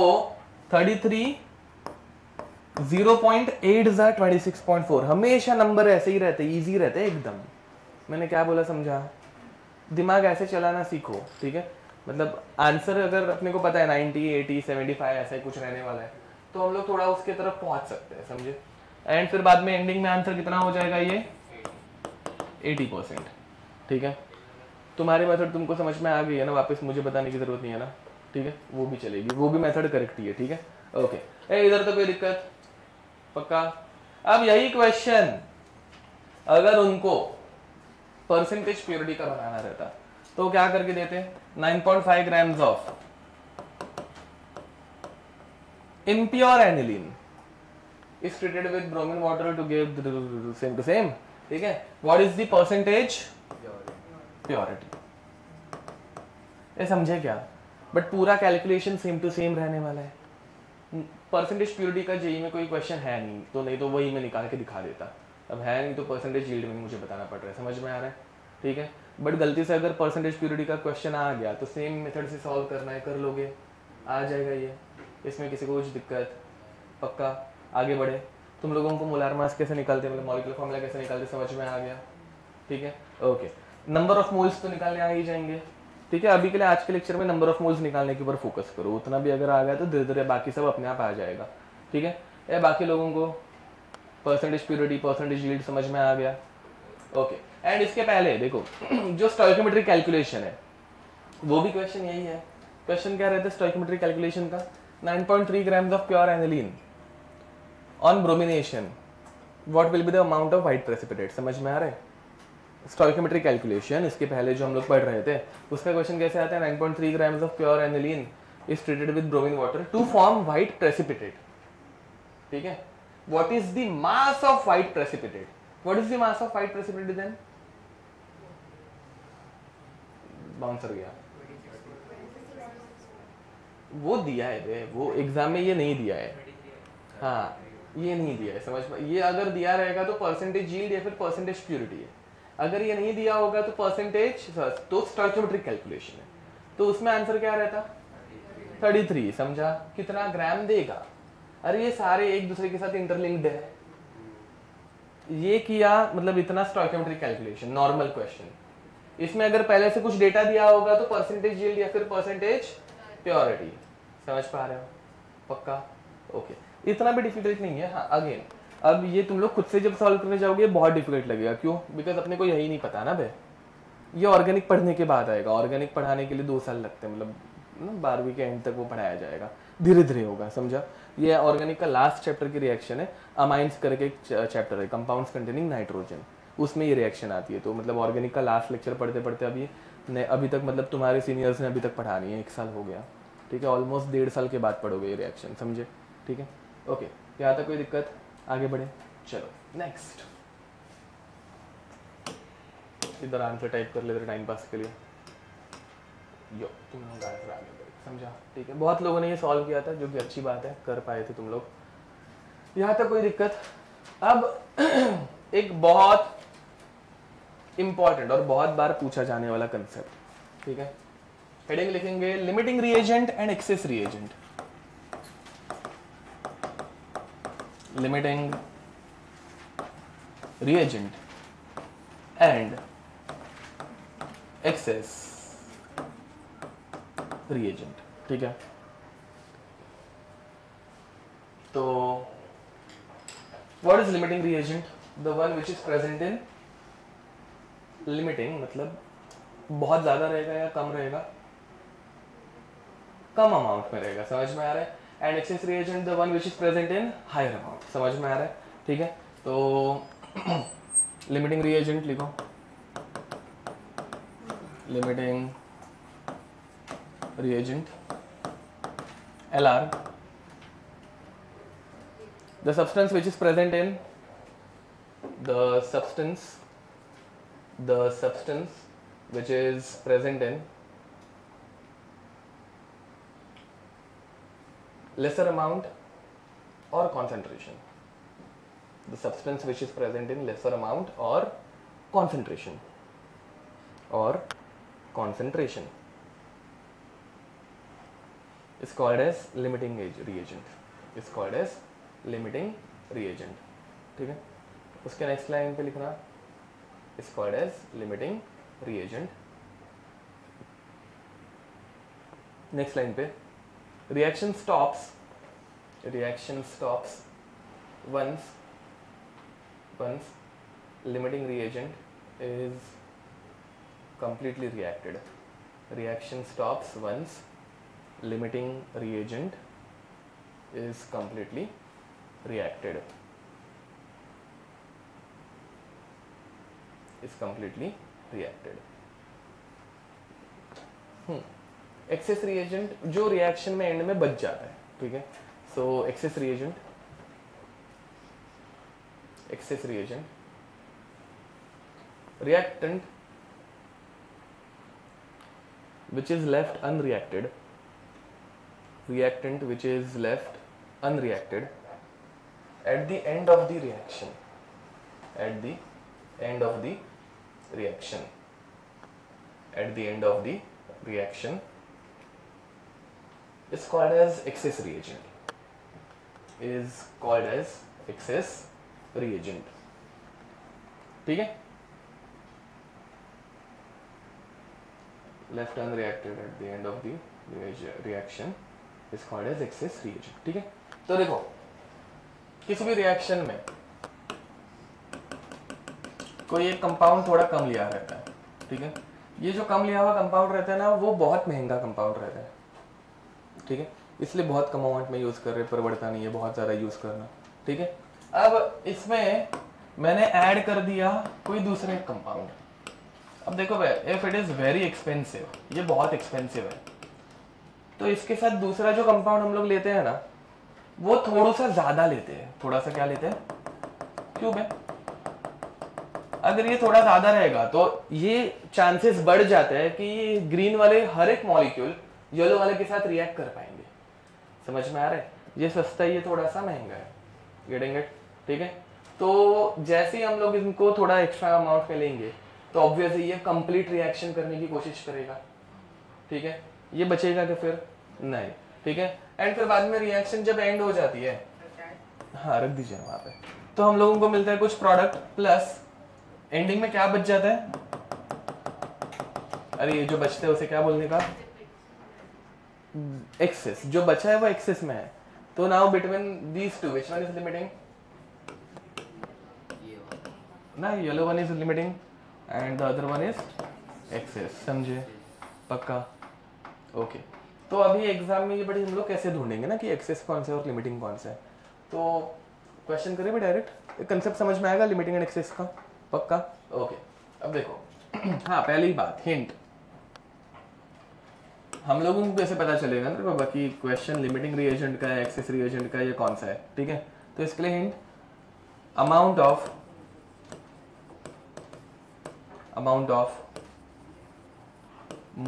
33 0.8 जा 26.4, हमेशा नंबर ऐसे ही रहते, इजी रहते एकदम। मैंने क्या बोला समझा, दिमाग ऐसे चलाना सीखो, ठीक है। मतलब आंसर अगर अपने को पता है 90, 80, 75 ऐसा ही कुछ रहने वाला है, तो हम लोग थोड़ा उसके तरफ पहुंच सकते हैं, समझे। एंड फिर बाद में एंडिंग में आंसर कितना हो जाएगा, ये 80%, ठीक है। तुम्हारी मेथड तुमको समझ में आ गई है ना, वापस मुझे बताने की जरूरत नहीं है ना, ठीक है, वो भी चलेगी, वो भी मेथड करेक्ट ही है, ठीक है, ओके। इधर तो कोई दिक्कत, पक्का। अब यही क्वेश्चन अगर उनको परसेंटेज प्योरिटी का बनाना रहता तो क्या करके देते, 9.5 grams of impure aniline is treated with bromine water to give same to same, ठीक है। what is the percentage purity, ये समझे क्या। बट पूरा कैलकुलेशन सेम टू सेम रहने वाला है। परसेंटेज प्योरिटी का जेई में कोई क्वेश्चन है नहीं, तो नहीं तो वही मैं निकाल के दिखा देता, अब है नहीं तो परसेंटेज यील्ड में मुझे बताना पड़ रहा है, समझ में आ रहा है, ठीक है। बट गलती से अगर परसेंटेज प्योरिटी का क्वेश्चन आ गया तो सेम मेथड से सॉल्व करना है, कर लोगे, आ जाएगा ये, इसमें किसी को कुछ दिक्कत, पक्का। आगे बढ़े, तुम लोगों को मोलार मास कैसे निकालते, मतलब मॉलिक्यूलर फॉर्मूला कैसे निकालते समझ में आ गया, ठीक है, ओके। नंबर ऑफ मोल्स तो निकालने आ ही जाएंगे, ठीक है। अभी के लिए आज के लेक्चर में नंबर ऑफ मोल्स निकालने के ऊपर फोकस करो, उतना भी अगर आ गया तो धीरे धीरे बाकी सब अपने आप आ जाएगा, ठीक है। ये बाकी लोगों को परसेंटेज प्योरिटी, परसेंटेज यील्ड समझ में आ गया, ओके। एंड इसके पहले देखो जो स्टोइकियोमेट्रिक कैलकुलेशन है वो भी क्वेश्चन यही है। क्वेश्चन क्या रहता है स्टोइकियोमेट्रिक कैलकुलेशन का, 9.3 grams of pure aniline on bromination, what will be the amount of white precipitate, समझ में आ रहा है। स्टोइकियोमेट्रिक कैलकुलेशन इसके पहले जो हम लोग पढ़ रहे थे उसका क्वेश्चन कैसे आता है, 9.3 grams of pure aniline is treated with bromine water to form white precipitate, ठीक है। What is the mass of white precipitate, what is the mass of white precipitate, then bouncer गया, वो दिया है बे, वो एग्जाम में ये नहीं दिया है, हाँ ये नहीं दिया है, समझ में। ये अगर दिया रहेगा तो परसेंटेज यील्ड या फिर परसेंटेज प्योरिटी है, अगर ये नहीं दिया होगा तो परसेंटेज तो स्टोइकियोमेट्रिक कैलकुलेशन है, तो उसमें आंसर क्या रहता 33, समझा। कितना ग्राम देगा, अरे ये सारे एक दूसरे के साथ इंटरलिंक्ड है, ये किया मतलब इतना स्टोइकियोमेट्रिक कैलकुलेशन, नॉर्मल क्वेश्चन। इसमें अगर पहले से कुछ डेटा दिया होगा तो परसेंटेज यील्ड या फिर परसेंटेज प्योरिटी, समझ पा रहे हो, पक्का, ओके। इतना भी डिफिकल्ट नहीं है, हाँ अगेन अब ये तुम लोग खुद से जब सॉल्व करने जाओगे बहुत डिफिकल्ट लगेगा, क्यों, बिकॉज अपने को यही नहीं पता ना बे, ये ऑर्गेनिक पढ़ने के बाद आएगा, ऑर्गेनिक पढ़ाने के लिए 2 साल लगते हैं, मतलब 12वीं के एंड तक वो पढ़ाया जाएगा, धीरे धीरे होगा, समझा। ये ऑर्गेनिक का लास्ट चैप्टर की रिएक्शन है, अमाइंस करके एक चैप्टर है, कंपाउंड्स कंटेनिंग नाइट्रोजन, उसमें ये रिएक्शन आती है। तो मतलब ऑर्गेनिक का लास्ट लेक्चर पढ़ते पढ़ते अभी तक मतलब तुम्हारे सीनियर्स ने अभी तक पढ़ानी है, 1 साल हो गया, ठीक है, ऑलमोस्ट 1.5 साल के बाद पढ़ोगे ये रिएक्शन, समझे, ठीक है, ओके। यहाँ तक कोई दिक्कत, आगे बढ़े, चलो नेक्स्ट, इधर आंसर टाइप कर लेते टाइम पास के लिए। यो तुम लोग आंसर आगे बढ़े, समझा? ठीक है, बहुत लोगों ने ये सॉल्व किया था, जो कि अच्छी बात है, कर पाए थे तुम लोग, यहाँ तक कोई दिक्कत। अब एक बहुत इंपॉर्टेंट और बहुत बार पूछा जाने वाला कंसेप्ट, ठीक है, हेडिंग लिखेंगे limiting reagent and excess reagent. Limiting reagent and excess reagent, ठीक है। तो what is limiting reagent? The one which is present in, limiting मतलब बहुत ज्यादा रहेगा या कम रहेगा, कम अमाउंट में रहेगा, समझ में आ रहा है। And excess reagent the one which is present in higher amount, समझ में आ रहा है, ठीक है। तो लिमिटिंग रिएजेंट लिखो, limiting reagent LR, the substance which is present in, the substance which is present in lesser amount or concentration, the substance which is present in lesser amount or concentration is called as limiting reagent, is called as limiting reagent, ठीक है। उसके next line पे लिखना is called as limiting reagent। Next line पे reaction stops once limiting reagent is completely reacted, reaction stops once limiting reagent is completely reacted, excess reagent जो reaction में end में बच जाता है, ठीक है। So excess reagent reactant which is left unreacted at the end of the reaction, is called as excess reagent, ठीक है। left unreacted at the end of the reaction is called as excess reagent, ठीक है। तो देखो किसी भी reaction में कोई एक कंपाउंड थोड़ा कम लिया रहता है, ठीक है। ये जो कम लिया हुआ कंपाउंड रहता है ना, वो बहुत महंगा कंपाउंड रहता है, ठीक है, इसलिए बहुत कम अमाउंट में यूज कर रहे, प्रवणता नहीं है बहुत ज्यादा यूज करना, ठीक है। अब इसमें मैंने ऐड कर दिया कोई दूसरा एक कंपाउंड। अब देखो भाई, if it is very expensive, ये बहुत एक्सपेंसिव है, तो इसके साथ दूसरा जो कंपाउंड हम लोग लेते हैं ना, वो थोड़ा सा ज्यादा लेते हैं, थोड़ा सा क्या लेते हैं, क्यों भाई? अगर ये थोड़ा ज्यादा रहेगा तो ये चांसेस बढ़ जाते हैं कि ये ग्रीन वाले हर एक मॉलिक्यूल येलो वाले के साथ रिएक्ट कर पाएंगे, समझ में आ रहा है। ये सस्ता है, ये थोड़ा सा महंगा है, गेटिंग इट, ठीक है। तो जैसे ही हम लोग इनको थोड़ा एक्स्ट्रा अमाउंट में लेंगे तो ऑब्वियसली ये कंप्लीट रिएक्शन करने की कोशिश करेगा, ठीक है। ये बचेगा कि फिर नहीं, ठीक है। एंड फिर बाद में रिएक्शन जब एंड हो जाती है, हाँ रख दीजिए वहां पे, तो हम लोगों को मिलता है कुछ प्रोडक्ट प्लस एंडिंग में क्या बच जाता है, अरे ये जो बचता है उसे क्या बोलने का, एक्सेस। जो बचा है वो एक्सेस में है। तो now between these two which one is limiting, ना yellow one is limiting and the other one is excess, समझे, पक्का, ओके। तो अभी एग्जाम में ये बड़ी हम लोग कैसे ढूंढेंगे ना कि एक्सेस कौन सा है और लिमिटिंग कौन सा है। तो क्वेश्चन करिए भी डायरेक्ट, कंसेप्ट समझ में आएगा लिमिटिंग एंड एक्सेस का, पक्का, ओके। अब देखो हाँ, पहली बात हिंट, हम लोगों को कैसे पता चलेगा ना बाबा कि क्वेश्चन लिमिटिंग रिएजेंट का है, एक्सेस रिएजेंट का है, ये कौन सा है, ठीक है। तो इसके लिए hint, amount of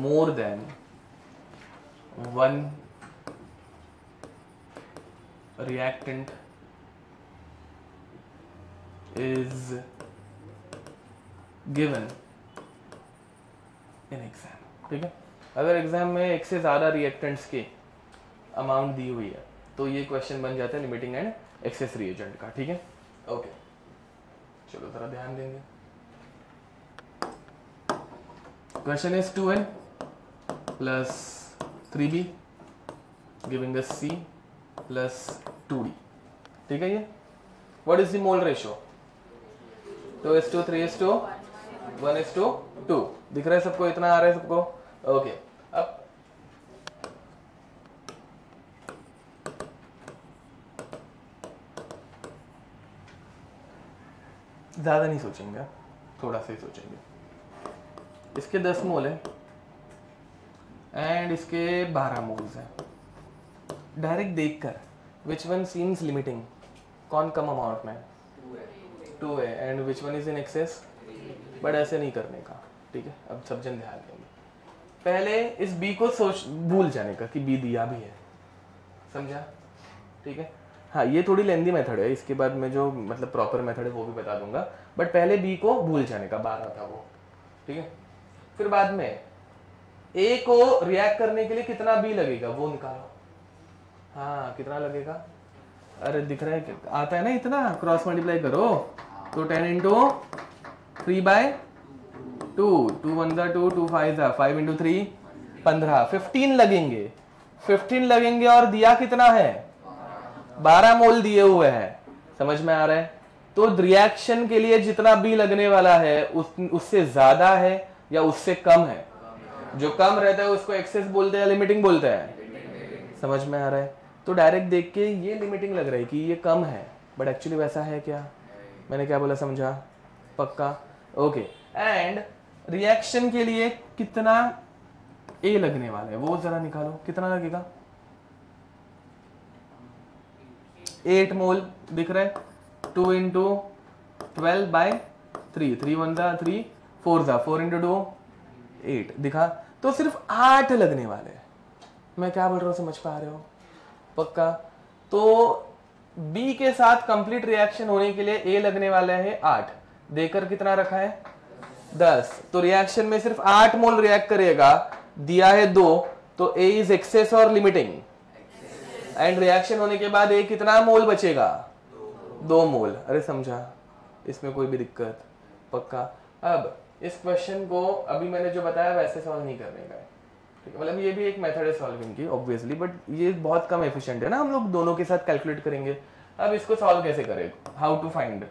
more than one reactant is given in exam. ठीक है, अगर एग्जाम में एक से ज्यादा रिएक्टेंट्स के अमाउंट दी हुई है तो ये क्वेश्चन बन जाता है लिमिटिंग एंड एक्सेस रिएजेंट का. ठीक है, ओके, चलो जरा ध्यान देंगे. Question is 2n plus 3b giving us c plus 2d. ठीक है, ये what is the mole ratio? 2:3:1:2 दिख रहा है सबको? इतना आ रहा है सबको? ओके, अब ज्यादा नहीं सोचेंगे, थोड़ा सा ही सोचेंगे. इसके 10 मोल है एंड इसके 12 मोल्स है. डायरेक्ट देखकर विच वन सीम्स लिमिटिंग, कौन कम अमाउंट में? 2 है and which one is in excess. But ऐसे नहीं करने का. ठीक है, अब सब जन ध्यान देंगे. पहले इस बी को सोच भूल जाने का कि बी दिया भी है, समझा? ठीक है, हाँ ये थोड़ी लेंदी मेथड है, इसके बाद में जो मतलब प्रॉपर मेथड है वो भी बता दूंगा. बट पहले बी को भूल जाने का, 12 था वो. ठीक है, फिर बाद में ए को रिएक्ट करने के लिए कितना बी लगेगा वो निकालो. हाँ कितना लगेगा? अरे दिख रहा है, आता है ना इतना, क्रॉस मल्टीप्लाई करो तो 10 इंटू 3/2, 2 1 2, 2 5 5 इंटू 3 15, 15 लगेंगे. 15 लगेंगे और दिया कितना है? 12 मोल दिए हुए हैं. समझ में आ रहा है? तो रिएक्शन के लिए जितना बी लगने वाला है उससे ज्यादा है या उससे कम है? जो कम रहता है उसको एक्सेस बोलते हैं या लिमिटिंग बोलते हैं? समझ में आ रहा है? तो डायरेक्ट देख के ये लिमिटिंग लग रहा है कि ये कम है, बट एक्चुअली वैसा है क्या? मैंने क्या बोला, समझा? पक्का? ओके. एंड रिएक्शन के लिए कितना ए लगने वाला है वो जरा निकालो. कितना लगेगा? 8 मोल दिख रहा है. 2 इंटू 12/3, 3 1 3 4 4 इंटू 2 8 दिखा. तो सिर्फ 8 लगने वाले हैं. मैं क्या बोल रहा हूँ, समझ पा रहे हो? पक्का? तो बी के साथ कंप्लीट रिएक्शन होने के लिए ए लगने वाला है 8, देकर कितना रखा है? 10. तो रिएक्शन में सिर्फ 8 मोल रिएक्ट करेगा, दिया है 2, तो ए इज एक्सेस और लिमिटिंग. एंड रिएक्शन होने के बाद ए कितना मोल बचेगा? 2 मोल. अरे समझा? इसमें कोई भी दिक्कत? पक्का? अब इस क्वेश्चन को अभी मैंने जो बताया वैसे सॉल्व नहीं करने का है. ठीक है, मतलब ये भी एक मेथड है सॉल्विंग की ऑब्वियसली, बट ये बहुत कम एफिशिएंट है ना. हम लोग दोनों के साथ कैलकुलेट करेंगे. अब इसको सॉल्व कैसे करें? हाउ टू फाइंड,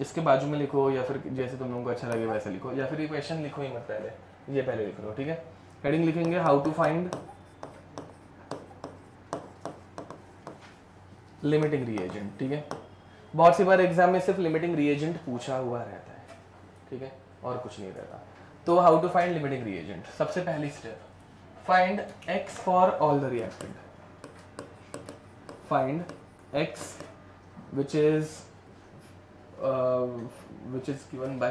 इसके बाजू में लिखो या फिर जैसे तुम लोगों को अच्छा लगे वैसे लिखो, या फिर ये क्वेश्चन लिखो ही मत, पहले ये पहले लिख लो. ठीक है, हेडिंग लिखेंगे how to find limiting reagent. ठीक है, बहुत सी बार एग्जाम में सिर्फ लिमिटिंग रिएजेंट पूछा हुआ रहता है. ठीक है, और कुछ नहीं रहता. तो how to find limiting reagent, सबसे पहली step, find x for all the reactant. Find x which is given by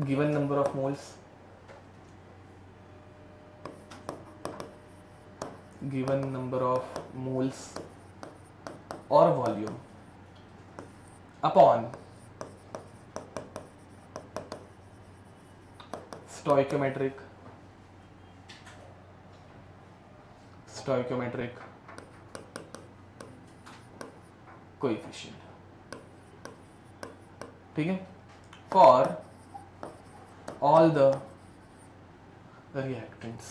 given number of moles, given number of moles or volume upon stoichiometric coefficient. ठीक है, for all the reactants.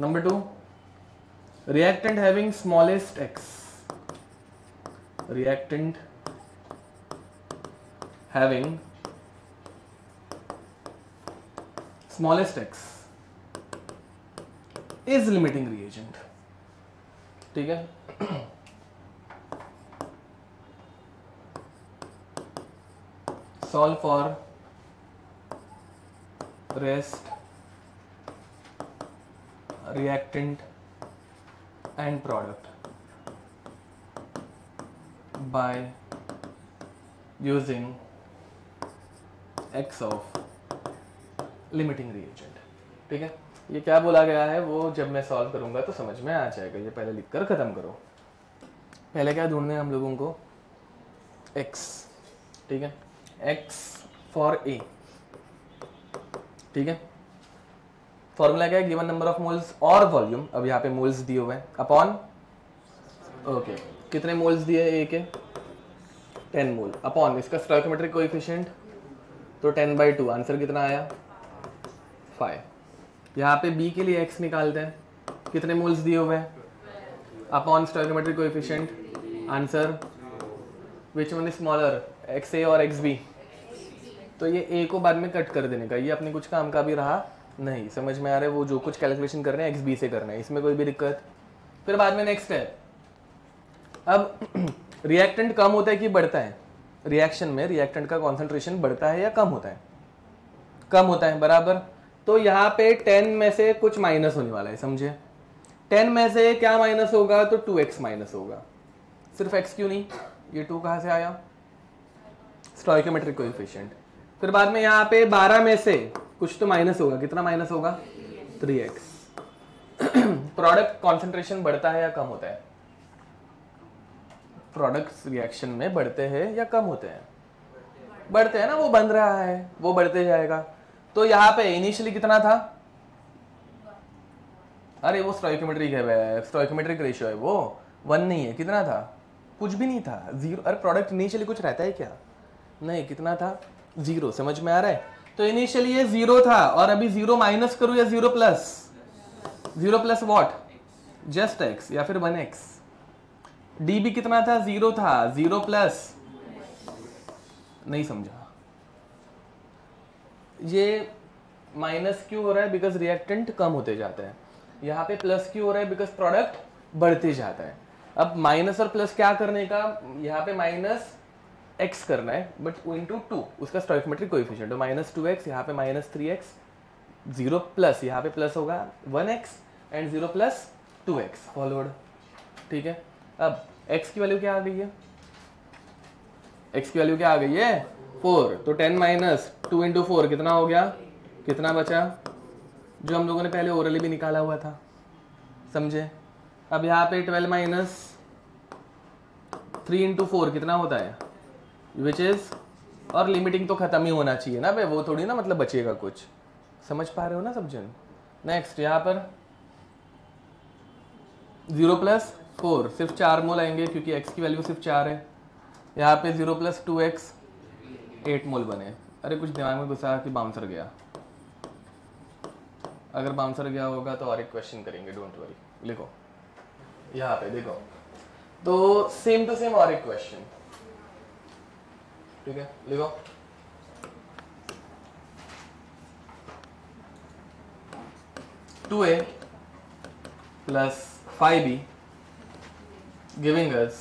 Number 2, reactant having smallest x. Reactant having smallest x is limiting reagent. ठीक है, solve for rest, reactant and product. By using x of limiting reagent. ठीक है, ये क्या बोला गया है वो जब मैं सॉल्व करूंगा तो समझ में आ जाएगा। ये पहले लिखकर ख़त्म करो। पहले क्या ढूंढना है हम लोगों को, x। ठीक है, x फॉर a। ठीक है, फॉर्मूला क्या है, गिवन नंबर ऑफ मोल्स और वॉल्यूम, अब यहाँ पे मोल्स दिए हुए हैं, अपॉन, ओके, कितने मोल्स दिए a के, 10 मोल, अपॉन इसका स्टोइकोमेट्रिक कोएफिशिएंट तो 10/2, आंसर कितना आया 5। यहाँ पे b के लिए x निकालते हैं, कितने मोल्स दिए हुए हैं, upon stoichiometric coefficient, answer which one is smaller, XA और XB। तो ये a को बाद में कट कर देने का, ये अपने कुछ काम का भी रहा नहीं। समझ में आ रहा है, वो जो कुछ कैलकुलेशन कर रहे हैं XB से करना है, इसमें कोई भी दिक्कत। फिर बाद में नेक्स्ट है, अब रिएक्टेंट कम होता है कि बढ़ता है, रिएक्शन में रिएक्टेंट का कॉन्सेंट्रेशन बढ़ता है या कम होता है, कम होता है, बराबर। तो यहाँ पे 10 में से कुछ माइनस होने वाला है, समझे। 10 में से क्या माइनस होगा, तो 2x माइनस होगा। सिर्फ x क्यों नहीं, ये 2 कहाँ से आया, स्टोइकोमेट्रिक कोएफिशिएंट। फिर बाद में यहाँ पे 12 में से कुछ तो माइनस होगा, कितना माइनस होगा, 3x। प्रोडक्ट कॉन्सेंट्रेशन बढ़ता है या कम होता है, प्रोडक्ट्स रिएक्शन में बढ़ते हैं या कम होते हैं, बढ़ते हैं ना, वो बन रहा है, वो बढ़ते जाएगा। तो यहाँ पे इनिशियली कितना था, अरे वो स्टोइकोमेट्रिक है, स्टोइकोमेट्रिक रेशियो है वो, 1 नहीं है, कितना था, कुछ भी नहीं था, 0। अरे प्रोडक्ट इनिशियली कुछ रहता है क्या, नहीं, कितना था, 0। समझ में आ रहा है। तो इनिशियली ये 0 था, और अभी 0 माइनस करूं या 0 plus, 0 plus what, just x या फिर 1x। डी भी कितना था, 0 था, 0 प्लस, नहीं समझा, ये माइनस क्यों हो रहा है, बिकॉज रिएक्टेंट कम होते जाते हैं। यहाँ पे प्लस क्यों हो रहा है, बिकॉज प्रोडक्ट बढ़ते जाता है। अब माइनस और प्लस क्या करने का, यहाँ पे माइनस x करना है, बट इंटू 2 उसका स्टोइकोमेट्रिक कोएफिशिएंट, तो -2x, यहाँ पे -3x, 0 प्लस, यहाँ पे प्लस होगा 1x and 0 plus 2x followed. ठीक है, अब x की वैल्यू क्या आ गई है, x की वैल्यू क्या आ गई है, 4। तो 10 माइनस 2 इंटू 4 कितना हो गया, कितना बचा, जो हम लोगों ने पहले ओरली भी निकाला हुआ था, समझे। अब यहाँ पे 12 माइनस 3 इंटू 4 कितना होता है, विच इज, और लिमिटिंग तो खत्म ही होना चाहिए ना भाई, वो थोड़ी ना मतलब बचेगा कुछ, समझ पा रहे हो ना सब जन। नेक्स्ट यहाँ पर 0 प्लस 4 सिर्फ 4 मोल आएंगे, क्योंकि x की वैल्यू सिर्फ 4 है। यहाँ पे 0 प्लस 2x 8 मोल बने। अरे कुछ दिमाग में घुसा कि बाउंसर गया, अगर बाउंसर गया होगा तो और एक क्वेश्चन करेंगे, डोंट वरी। लिखो यहाँ पे, देखो, तो सेम टू सेम और एक क्वेश्चन, ठीक है, लिखो। Two A plus 5b giving us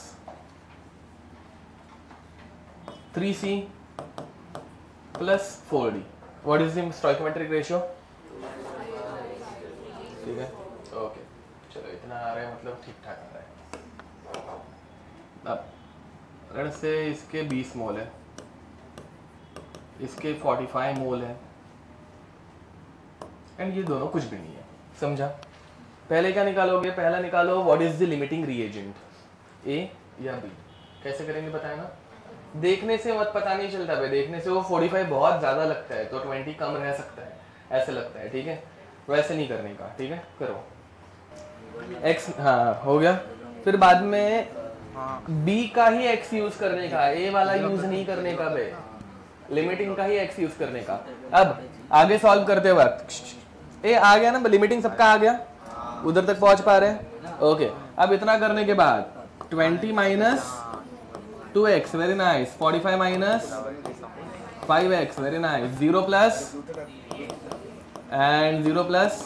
3c plus 4d. What is the stoichiometric ratio? ठीक है, ओके, चलो इतना आ रहा है, मतलब ठीक ठाक आ रहा है। अब ऋण से इसके 20 मोल है, इसके 45 मोल है, एंड ये दोनों कुछ भी नहीं है, समझा। पहले क्या निकालोगे, पहला निकालो what is the limiting reagent, A या बी। कैसे करेंगे बताए ना, देखने से मत पता नहीं चलता भाई, देखने से वो 45 बहुत ज्यादा लगता है तो 20 कम रह सकता है, ऐसे लगता है, ठीक है, वैसे नहीं करने का, ठीक है, करो x, हाँ हो गया। फिर बाद में b का ही x यूज करने का, a वाला यूज नहीं करने का भाई, लिमिटिंग का ही x यूज करने का। अब आगे सॉल्व करते वक्त ए आ गया ना, लिमिटिंग सबका आ गया, उधर तक पहुंच पा रहे हैं, ओके। अब इतना करने के बाद 20 minus 2x, very nice, 45 minus 5x, very nice, 0 plus and 0 plus,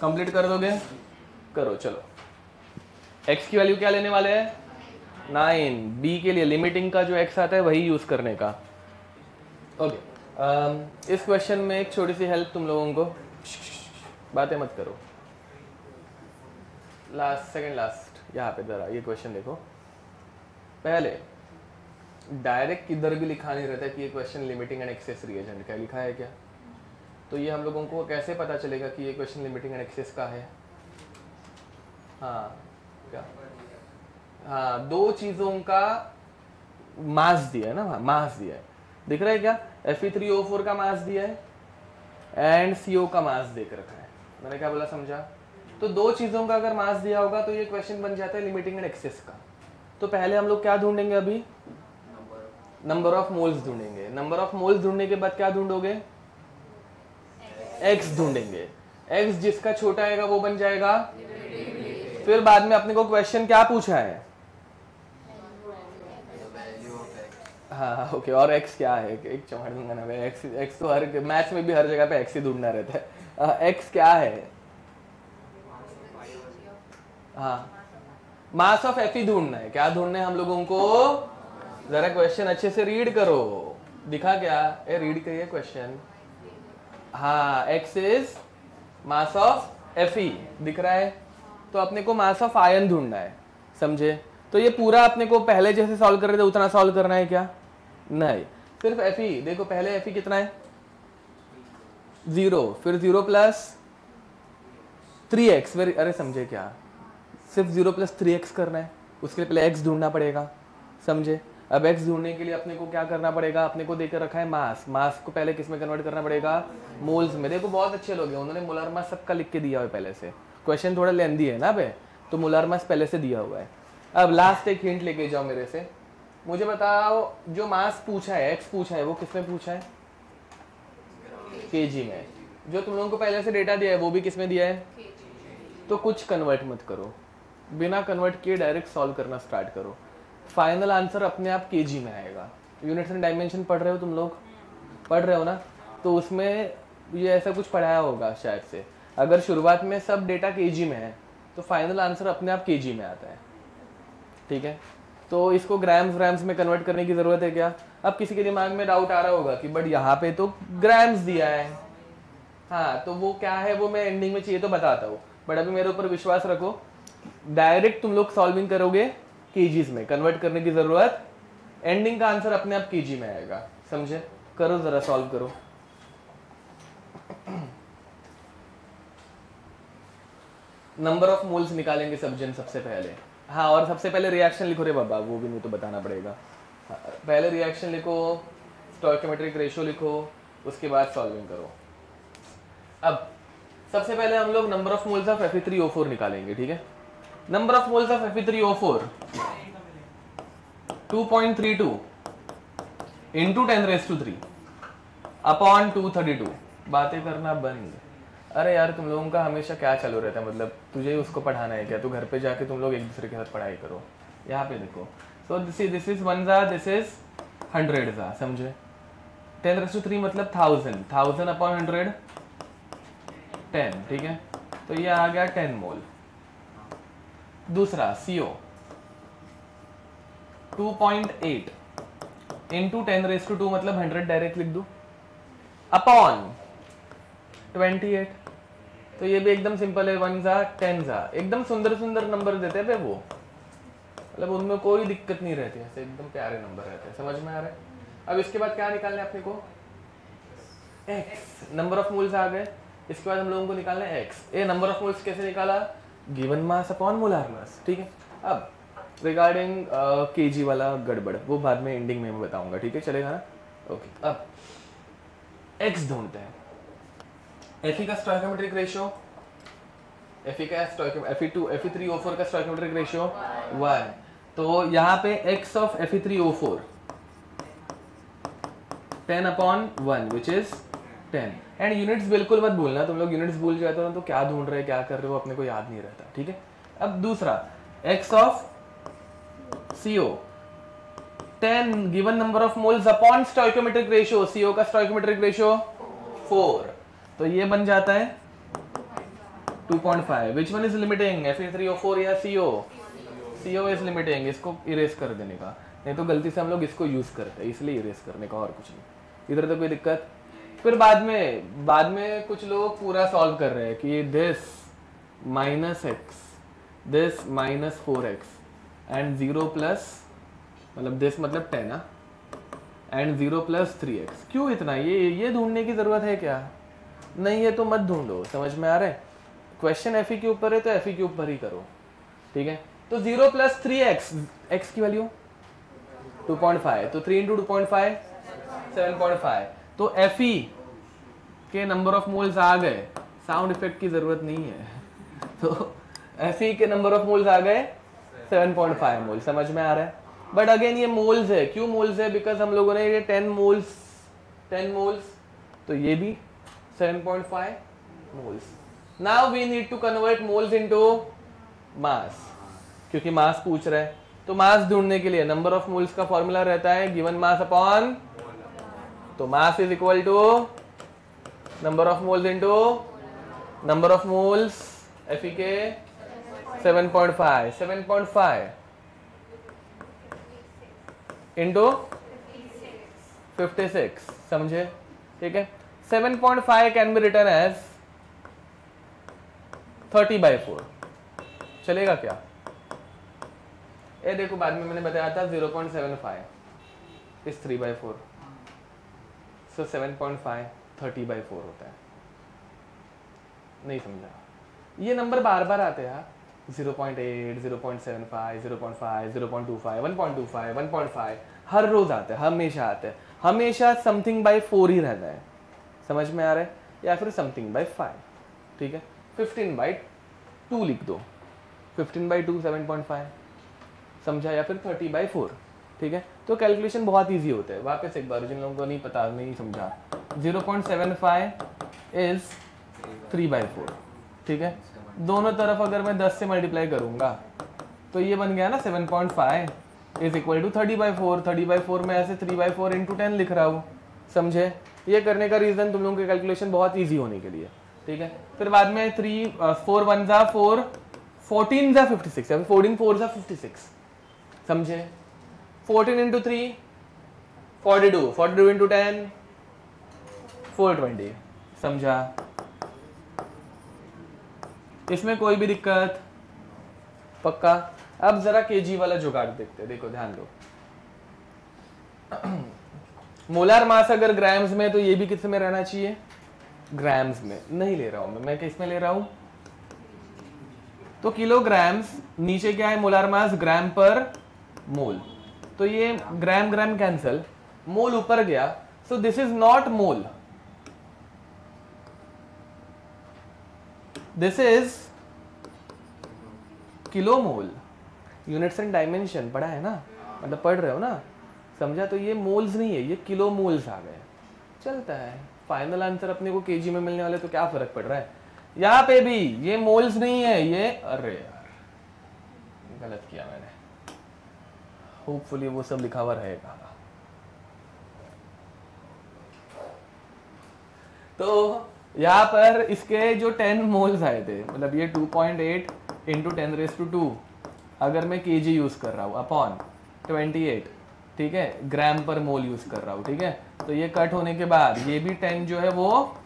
complete कर दोगे, करो, चलो। x की वैल्यू क्या लेने वाले हैं, 9, b के लिए लिमिटिंग का जो x आता है वही यूज करने का, ओके। इस क्वेश्चन में एक छोटी सी हेल्प तुम लोगों को, बातें मत करो, लास्ट, सेकंड लास्ट, यहाँ पे जरा ये क्वेश्चन देखो। पहले डायरेक्ट किधर भी लिखा नहीं रहता कि ये question limiting and excess reagent का लिखा है क्या, तो ये हम लोगों को कैसे पता चलेगा कि ये क्वेश्चन लिमिटिंग एंड एक्सेस का है। हाँ क्या, हाँ दो चीज़ों का मास दिया है ना, मास दिया है, दिख रहा है क्या, Fe3O4 का मास दिया है एंड CO का मास देख रखा है। मैंने क्या बोला समझा? तो दो चीज़ों का अगर मास दिया होगा तो ये क्वेश्चन बन जाता है लिमिटिंग एंड एक्सेस का। तो पहले हम लोग क्या ढूंढेंगे, अभी नंबर ऑफ मोल्स ढूंढेंगे। नंबर ऑफ मोल्स ढूंढने के बाद क्या ढूंढोगे, x ढूंढेंगे। x जिसका छोटा आएगा वो बन जाएगा। फिर बाद में अपने को क्वेश्चन क्या पूछा है, हाँ ओके, और x क्या है, एक चमाड़ दूंगा ना मैं, x तो हर मैथ्स में भी हर जगह पे x ही ढूंढना रहता है। x क्या है, हाँ मास ऑफ Fe ढूंढना है। क्या ढूंढना है हम लोगों को, जरा क्वेश्चन अच्छे से रीड करो, दिखा क्या, ए रीड करिए क्वेश्चन। हाँ x is mass of Fe दिख रहा है, तो अपने को मास ऑफ आयन ढूंढना है, समझे। तो ये पूरा अपने को पहले जैसे सॉल्व कर रहे थे उतना सॉल्व करना है क्या, नहीं, सिर्फ Fe देखो, पहले Fe कितना है 0, फिर 0 प्लस 3x, फिर अरे समझे क्या, सिर्फ 0 प्लस 3x करना है, उसके लिए पहले x ढूंढना पड़ेगा, समझे। अब x ढूंढने के लिए अपने को क्या करना पड़ेगा, अपने को देकर रखा है मास, मास को पहले किस में कन्वर्ट करना पड़ेगा, मोल्स में। देखो बहुत अच्छे लोग हैं, उन्होंने मोलर मास सबका लिख के दिया हुआ है पहले से, क्वेश्चन थोड़ा लेंदी है ना बे, तो मोलर मास पहले से दिया हुआ है। अब लास्ट एक हिंट लेके जाओ मेरे से, मुझे बताओ जो मास पूछा है, x पूछा है, वो किस में पूछा है, kg में। जो तुम लोगों को पहले से डेटा दिया है वो भी किस में दिया है, तो कुछ कन्वर्ट मत करो, बिना कन्वर्ट किए डायरेक्ट सॉल्व करना स्टार्ट करो, फाइनल आंसर अपने आप kg में आएगा। यूनिट्स एंड डायमेंशन पढ़ रहे हो तुम लोग, पढ़ रहे हो ना, तो उसमें ये ऐसा कुछ पढ़ाया होगा शायद से। अगर शुरुआत में सब डेटा kg में है तो फाइनल आंसर अपने आप kg में आता है, ठीक है। तो इसको ग्राम्स व्राम्स में कन्वर्ट करने की ज़रूरत है क्या। अब किसी के दिमाग में डाउट आ रहा होगा कि बट यहाँ पे तो ग्राम्स दिया है, हाँ तो वो क्या है वो मैं एंडिंग में चाहिए तो बताता हूँ, बट अभी मेरे ऊपर विश्वास रखो, डायरेक्ट तुम लोग सॉल्विंग करोगे केजीज में, कन्वर्ट करने की ज़रूरत, एंडिंग का आंसर अपने आप केजी में आएगा, समझे। करो ज़रा, सॉल्व करो। नंबर ऑफ मोल्स निकालेंगे सब जन सबसे पहले, हाँ, और सबसे पहले रिएक्शन लिखो रे बाबा, वो भी नहीं तो बताना पड़ेगा। हाँ, पहले रिएक्शन लिखो, स्टोइकियोमेट्रिक रेशियो लिखो, उसके बाद सॉल्विंग करो। अब सबसे पहले हम लोग number of moles of Fe3O4 निकालेंगे, ठीक है। Number of moles of Fe3O4 2.32 into 10⁻³ upon 232। बातें करना बंद। अरे यार तुम लोगों का हमेशा क्या चालू रहता है, मतलब तुझे ही उसको पढ़ाना है क्या, तो घर पे जाके तुम लोग एक दूसरे के साथ पढ़ाई करो। यहाँ पे देखो, सो दिस इज 1 जा, दिस इज 100 जा, समझे। 10⁻³ मतलब 1000 अपॉन 100 10, ठीक है। तो ये आ गया 10 मोल। दूसरा CO 2.8 इंटू 10⁻² मतलब 100 डायरेक्ट लिख दो, अपॉन 28। तो ये भी एकदम सिंपल है, 1 जा 10 जा, एकदम सुंदर सुंदर नंबर देते हैं वो, मतलब उनमें कोई दिक्कत नहीं रहती है, एकदम प्यारे नंबर रहते हैं, समझ में आ रहा है। अब इसके बाद क्या निकालना है अपने को, x, नंबर ऑफ मोल्स आ गए। इसके बाद हम लोगों को निकालना है x। A number of moles कैसे निकाला, गिवन मास अपॉन मोलार मास, ठीक है। अब रिगार्डिंग केजी वाला गड़बड़ वो बाद में एंडिंग में मैं बताऊंगा, ठीक है, चलेगा ना, ओके। अब x ढूंढते हैं। Fe का स्टोइकियोमेट्रिक रेशियो, Fe का Fe3O4 का स्टोइकियोमेट्रिक रेशियो 1, तो यहाँ पे x of Fe3O4 10/1 which is 10। And units बिल्कुल मत भूलना, तुम लोग यूनिट्स भूल जाते हो ना तो क्या ढूंढ रहे हैं क्या कर रहे हो अपने को याद नहीं रहता, ठीक है। अब दूसरा x of CO 10 given number of moles upon stoichiometric ratio, CO का स्टोइकियोमेट्रिक रेशियो 4, तो ये बन जाता है 2.5। Which one is limiting, Fe3O4 या CO? CO इज लिमिटिंग, इसको इरेज कर देने का, नहीं तो गलती से हम लोग इसको यूज करते हैं, इसलिए इरेज करने का, और कुछ नहीं। इधर तो कोई दिक्कत। फिर बाद में कुछ लोग पूरा सॉल्व कर रहे हैं कि this -x, this -4x and 0 + मतलब दिस मतलब 10 ना, एंड 0 प्लस 3x। क्यों इतना, ये ढूंढने की ज़रूरत है क्या? नहीं है तो मत ढूंढो, समझ में आ रहा है? क्वेश्चन एफ के ऊपर है तो एफ के ऊपर ही करो, ठीक है। तो 0 प्लस 3x, x की वैल्यू 2.5, तो 3 इंटू 2.5 7.5। तो एफ के नंबर ऑफ मोल्स आ गए, साउंड इफेक्ट की ज़रूरत नहीं है। तो एफ के नंबर ऑफ मोल्स आ गए 7.5 मोल, समझ में आ रहा है? बट अगेन ये मोल्स है, क्यों मोल्स है? बिकॉज हम लोगों ने ये 10 मोल्स, तो ये भी 7.5 moles. Now we need to convert moles into mass, क्योंकि मास पूछ रहा है। तो मास ढूंढने के लिए नंबर ऑफ मोल्स का फॉर्मूला रहता है गिवन मास अपॉन, तो mass is equal to number of moles into number of moles, एफईके 7.5 इंटू 56, समझे? ठीक है। 7.5 कैन बी रिटर्न एज 30/4, चलेगा क्या? ये देखो बाद में मैंने बताया था 0.75 इस 3/4, सो 7.5 30/4 होता है। नहीं समझा? ये नंबर बार बार आते हैं यार, 0.8 0.75 0.5 0.25 1.25 1.5 हर रोज आते हैं, हमेशा आते हैं। हमेशा समथिंग बाय 4 ही रहता है, समझ में आ रहा है? या फिर समथिंग बाय 5, ठीक है। 15/2 लिख दो, 15/2 7.5, समझा? या फिर 30/4, ठीक है। तो कैलकुलेशन बहुत इजी होता है। वापस एक बार जिन लोगों को नहीं पता, नहीं समझा, 0.75 इज 3/4, ठीक है। दोनों तरफ अगर मैं 10 से मल्टीप्लाई करूंगा तो ये बन गया ना 7.5 इज इक्वल टू 30/4। 30/4 में ऐसे 3/4 इंटू 10 लिख रहा हूँ, समझे? ये करने का रीजन तुम लोगों की कैलकुलेशन बहुत ईजी होने के लिए, ठीक है। फिर बाद में 4 1 जा 4, 14 जा 56, या 14 4 जा 56, समझे? 14 इंटू 3 42, 42 इंटू 10 420, समझा? इसमें कोई भी दिक्कत? पक्का? अब जरा केजी वाला जुगाड़ देखते हैं, देखो ध्यान दो। मोलार मास अगर ग्राम्स में, तो ये भी किस में रहना चाहिए? ग्राम्स में। नहीं ले रहा हूं मैं किस में ले रहा हूं? तो किलोग्राम्स, नीचे क्या है? मोलार मास ग्राम पर मोल, तो ये ग्राम ग्राम कैंसल, मोल ऊपर गया, सो this is not mole, this is kilo mole. Units and dimension पढ़ा है ना, मतलब पढ़ रहे हो ना, समझा? तो ये मोल्स नहीं है, ये किलो मोल्स आ गए, चलता है। फाइनल आंसर अपने को केजी में मिलने वाले, तो क्या फर्क पड़ रहा है? यहाँ पे भी ये मोल्स नहीं है, ये, अरे यार गलत किया मैंने। होपफुली वो सब लिखा हुआ रहेगा। तो यहाँ पर इसके जो 10 मोल्स आए थे, मतलब ये 2.8 इंटू 10⁻², अगर मैं केजी यूज कर रहा हूँ अपॉन 28, ठीक है, ग्राम पर मोल यूज कर रहा हूँ, ठीक है। तो ये कट होने के बाद ये भी 10 जो है वो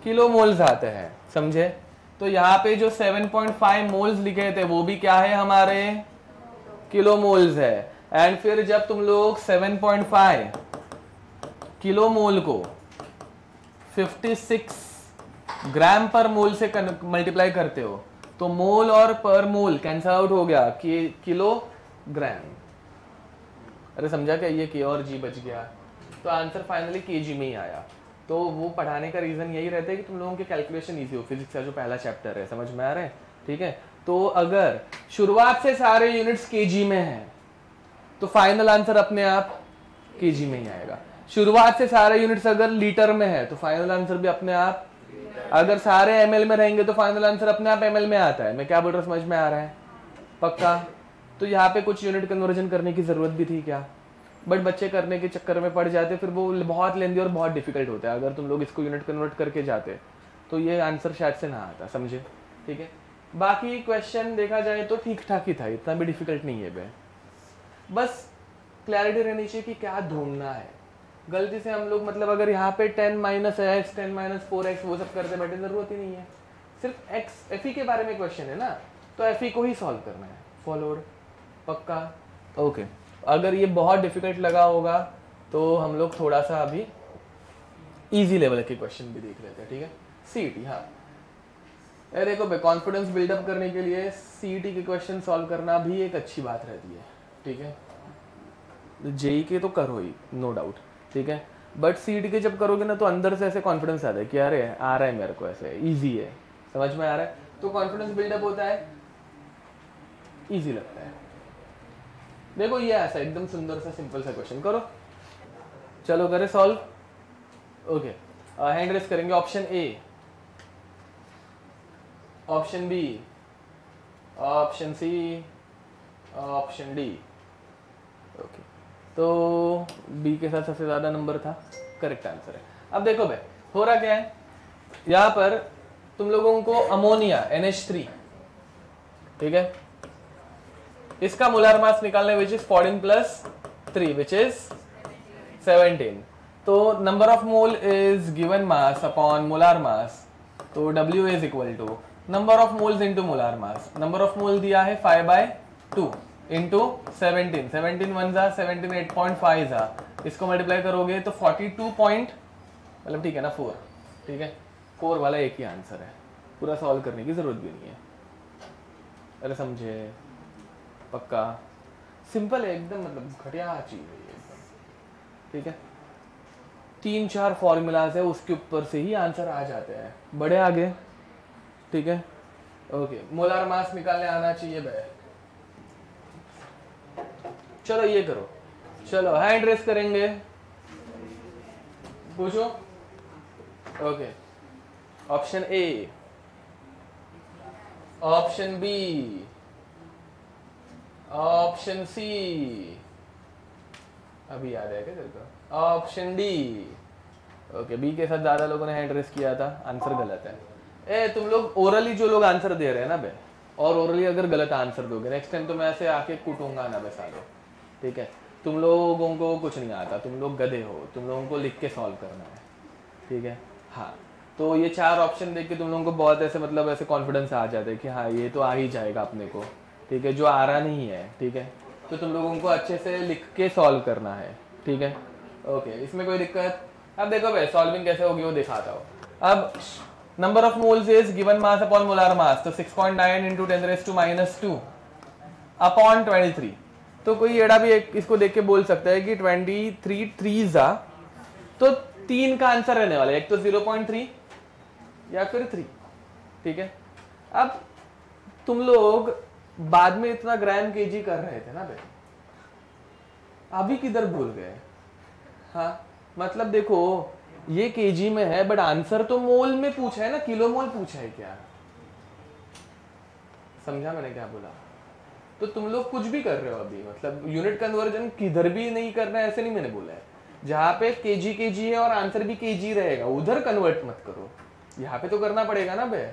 किलो मोल्स आते हैं, समझे? तो यहाँ पे जो 7.5 मोल्स लिखे थे वो भी क्या है? हमारे किलो मोल्स है। एंड फिर जब तुम लोग 7.5 किलो मोल को 56 ग्राम पर मोल से मल्टीप्लाई करते हो, तो मोल और पर मोल कैंसल आउट हो गया कि किलोग्राम। अरे समझा क्या? ये के और जी बच गया, तो आंसर फाइनली केजी में ही आया। तो वो पढ़ाने का रीजन यही रहता है कि तुम लोगों के कैलकुलेशन इजी हो। फिजिक्स का जो पहला चैप्टर है, समझ में आ रहा है? ठीक है। तो अगर शुरुआत से सारे यूनिट्स केजी में है तो फाइनल आंसर अपने आप केजी में ही आएगा। शुरुआत से सारे यूनिट्स अगर लीटर में है तो फाइनल आंसर भी अपने आप, अगर सारे एमएल में रहेंगे तो फाइनल आंसर अपने आप एमएल में आता है। मैं क्या बोल रहा हूँ, समझ में आ रहा है? पक्का? तो यहाँ पे कुछ यूनिट कन्वर्जन करने की जरूरत भी थी क्या? बट बच्चे करने के चक्कर में पड़ जाते, फिर वो बहुत लेंदी और बहुत डिफिकल्ट होता है। अगर तुम लोग इसको यूनिट कन्वर्ट करके जाते तो ये आंसर शायद से ना आता, समझे? ठीक है। बाकी क्वेश्चन देखा जाए तो ठीक ठाक ही था, इतना भी डिफिकल्ट नहीं है बे। बस क्लैरिटी रहनी चाहिए कि क्या ढूंढना है। गलती से हम लोग मतलब अगर यहाँ पे 10 - x 10 - 4x वो सब करते बैठे, जरूरत ही नहीं है। सिर्फ x एफ के बारे में क्वेश्चन है ना, तो एफ को ही सॉल्व करना है। फॉलोड? पक्का? ओके। अगर ये बहुत डिफिकल्ट लगा होगा तो हम लोग थोड़ा सा अभी इजी लेवल के क्वेश्चन भी देख लेते हैं, ठीक है। सीईटी, हाँ यार देखो भाई, कॉन्फिडेंस बिल्डअप करने के लिए सीईटी के क्वेश्चन सॉल्व करना भी एक अच्छी बात रहती है, ठीक है। जेई के तो करो ही, नो डाउट, ठीक है, बट सीईटी के जब करोगे ना तो अंदर से ऐसे कॉन्फिडेंस आता है कि अरे आ रहा है मेरे को, ऐसे इजी है, समझ में आ रहा है, तो कॉन्फिडेंस बिल्डअप होता है, इजी लगता है। देखो ये ऐसा एकदम सुंदर सा सिंपल सा क्वेश्चन करो, चलो करें सॉल्व। ओके, हैंड रेस करेंगे। Option A, option B, option C, option D. Okay, तो बी के साथ सबसे ज्यादा नंबर था, करेक्ट आंसर है। अब देखो भाई हो रहा क्या है, यहां पर तुम लोगों को अमोनिया NH3, ठीक है, इसका मोलर मास निकालने which is 14 plus 3 which is 17। तो number of mole is given mass upon molar mass, तो W is equal to number of moles into molar mass. Number of mole दिया है 5/2 into 17, 17 1 जा 17, 8.5 जा, इसको मल्टीप्लाई करोगे तो 42 पॉइंट, मतलब ठीक है ना 4, ठीक है, 4 वाला एक ही आंसर है, पूरा सॉल्व करने की जरूरत भी नहीं है। अरे समझे, पक्का सिंपल है एकदम, मतलब घटिया चीज है ये एकदम, ठीक है। 3-4 फॉर्मूलाज है, उसके ऊपर से ही आंसर आ जाते हैं, बड़े आगे, ठीक है। ओके, मोलर मास निकालने आना चाहिए भाई। चलो ये करो, चलो हैंड रेस करेंगे, पूछो। Okay, option A, option B, option C, अभी याद है क्या तेरे को, ऑप्शन डी। ओके, बी के साथ ज्यादा लोगों ने हैंड रेस किया था, आंसर गलत है। तुम लोग ओरली जो लोग आंसर दे रहे हैं ना बे, और ओरली अगर गलत आंसर दोगे नेक्स्ट टाइम तो मैं ऐसे आके कूटूंगा ना बे सालों, ठीक है। तुम लोगों को कुछ नहीं आता, तुम लोग गधे हो, तुम लोगों को लिख के सॉल्व करना है, ठीक है। हाँ, तो ये 4 ऑप्शन देख के तुम लोगों को बहुत ऐसे मतलब ऐसे कॉन्फिडेंस आ जाता है कि हाँ ये तो आ ही जाएगा अपने को, ठीक है, जो आ रहा नहीं है, ठीक है। तो तुम लोगों को अच्छे से लिख के सॉल्व करना है, ठीक है। ओके, इसमें कोई दिक्कत। अब देखो भाई सॉल्विंग कैसे होगी वो दिखाता हूँ। अब number of moles is given mass upon molar mass, तो 6.9 इंटू 10⁻² अपॉन 23। तो कोई एड़ा भी एक इसको देख के बोल सकता है कि 23 3 जा, तो 3 का आंसर रहने वाला है, एक तो 0.3 या फिर 3, ठीक है। अब तुम लोग बाद में इतना ग्राम केजी कर रहे थे ना भाई, अभी किधर भूल गए। हाँ मतलब देखो ये केजी में है बट आंसर तो मोल में पूछा है ना, किलो मोल पूछा है क्या, समझा मैंने क्या बोला। तो तुम लोग कुछ भी कर रहे हो अभी, मतलब यूनिट कन्वर्जन किधर भी नहीं करना है ऐसे नहीं मैंने बोला है। जहां पे केजी है और आंसर भी केजी रहेगा उधर कन्वर्ट मत करो, यहाँ पे तो करना पड़ेगा ना बे,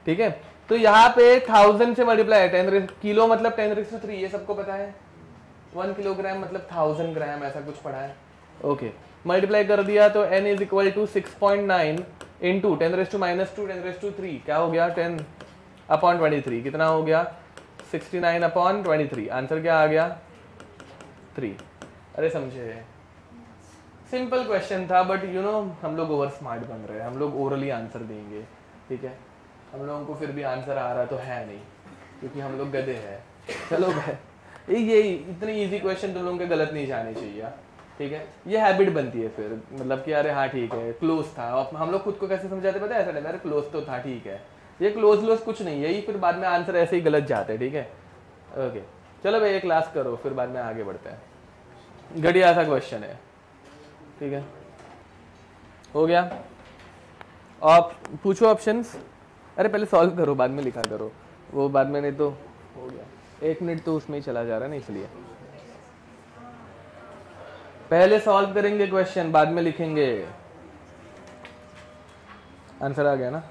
ठीक है। तो यहाँ पे 1000 से मल्टीप्लाई है, 10 किलो मतलब 10⁻³ ये सबको पता है, 1 किलोग्राम मतलब 1000 ग्राम, ऐसा कुछ पढ़ा है। ओके, मल्टीप्लाई कर दिया तो n is equal to 6.9 into 10⁻², 10⁻3 क्या हो गया 10 अपॉन 23, कितना हो गया 69 अपॉन 23, आंसर क्या आ गया 3। अरे समझे, सिंपल क्वेश्चन था बट यू नो हम लोग ओवर स्मार्ट बन रहे हैं, हम लोग ओरली आंसर देंगे, ठीक है। हम लोगों को फिर भी आंसर आ रहा तो है नहीं, क्योंकि हम लोग गधे हैं। चलो भाई ये इतने इजी क्वेश्चन तुम लोगों के गलत नहीं जाने चाहिए, ठीक है। ये हैबिट बनती है फिर, मतलब कि अरे हाँ ठीक है क्लोज था, हम लोग खुद को कैसे समझाते पता है, ऐसा नहीं अरे क्लोज तो था ठीक है, ये क्लोज कुछ नहीं है, यही फिर बाद में आंसर ऐसे ही गलत जाते हैं, ठीक है। ओके चलो भाई एक लास्ट करो फिर बाद में आगे बढ़ते हैं। घटिया सा क्वेश्चन है, ठीक है, हो गया। आप पूछो ऑप्शंस, अरे पहले सॉल्व करो बाद में लिखा करो, वो बाद में नहीं तो हो गया, 1 मिनट तो उसमें ही चला जा रहा है ना, इसलिए पहले सॉल्व करेंगे क्वेश्चन बाद में लिखेंगे। आंसर आ गया ना,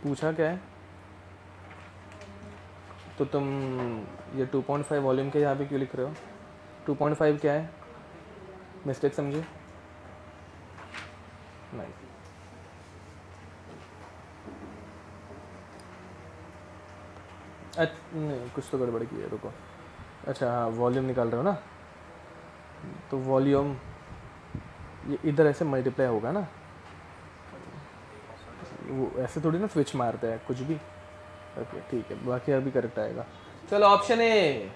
पूछा क्या है, तो तुम ये 2.5 वॉल्यूम के यहाँ पे क्यों लिख रहे हो, 2.5 क्या है, मिस्टेक समझे नहीं। नहीं कुछ तो गड़बड़ की है, रुको। अच्छा हाँ, वॉल्यूम निकाल रहे हो ना, तो वॉल्यूम ये इधर ऐसे मल्टीप्लाई होगा ना, वो ऐसे थोड़ी ना स्विच मारते हैं कुछ भी। ओके ठीक है, बाकी अभी करेक्ट आएगा। चलो option A,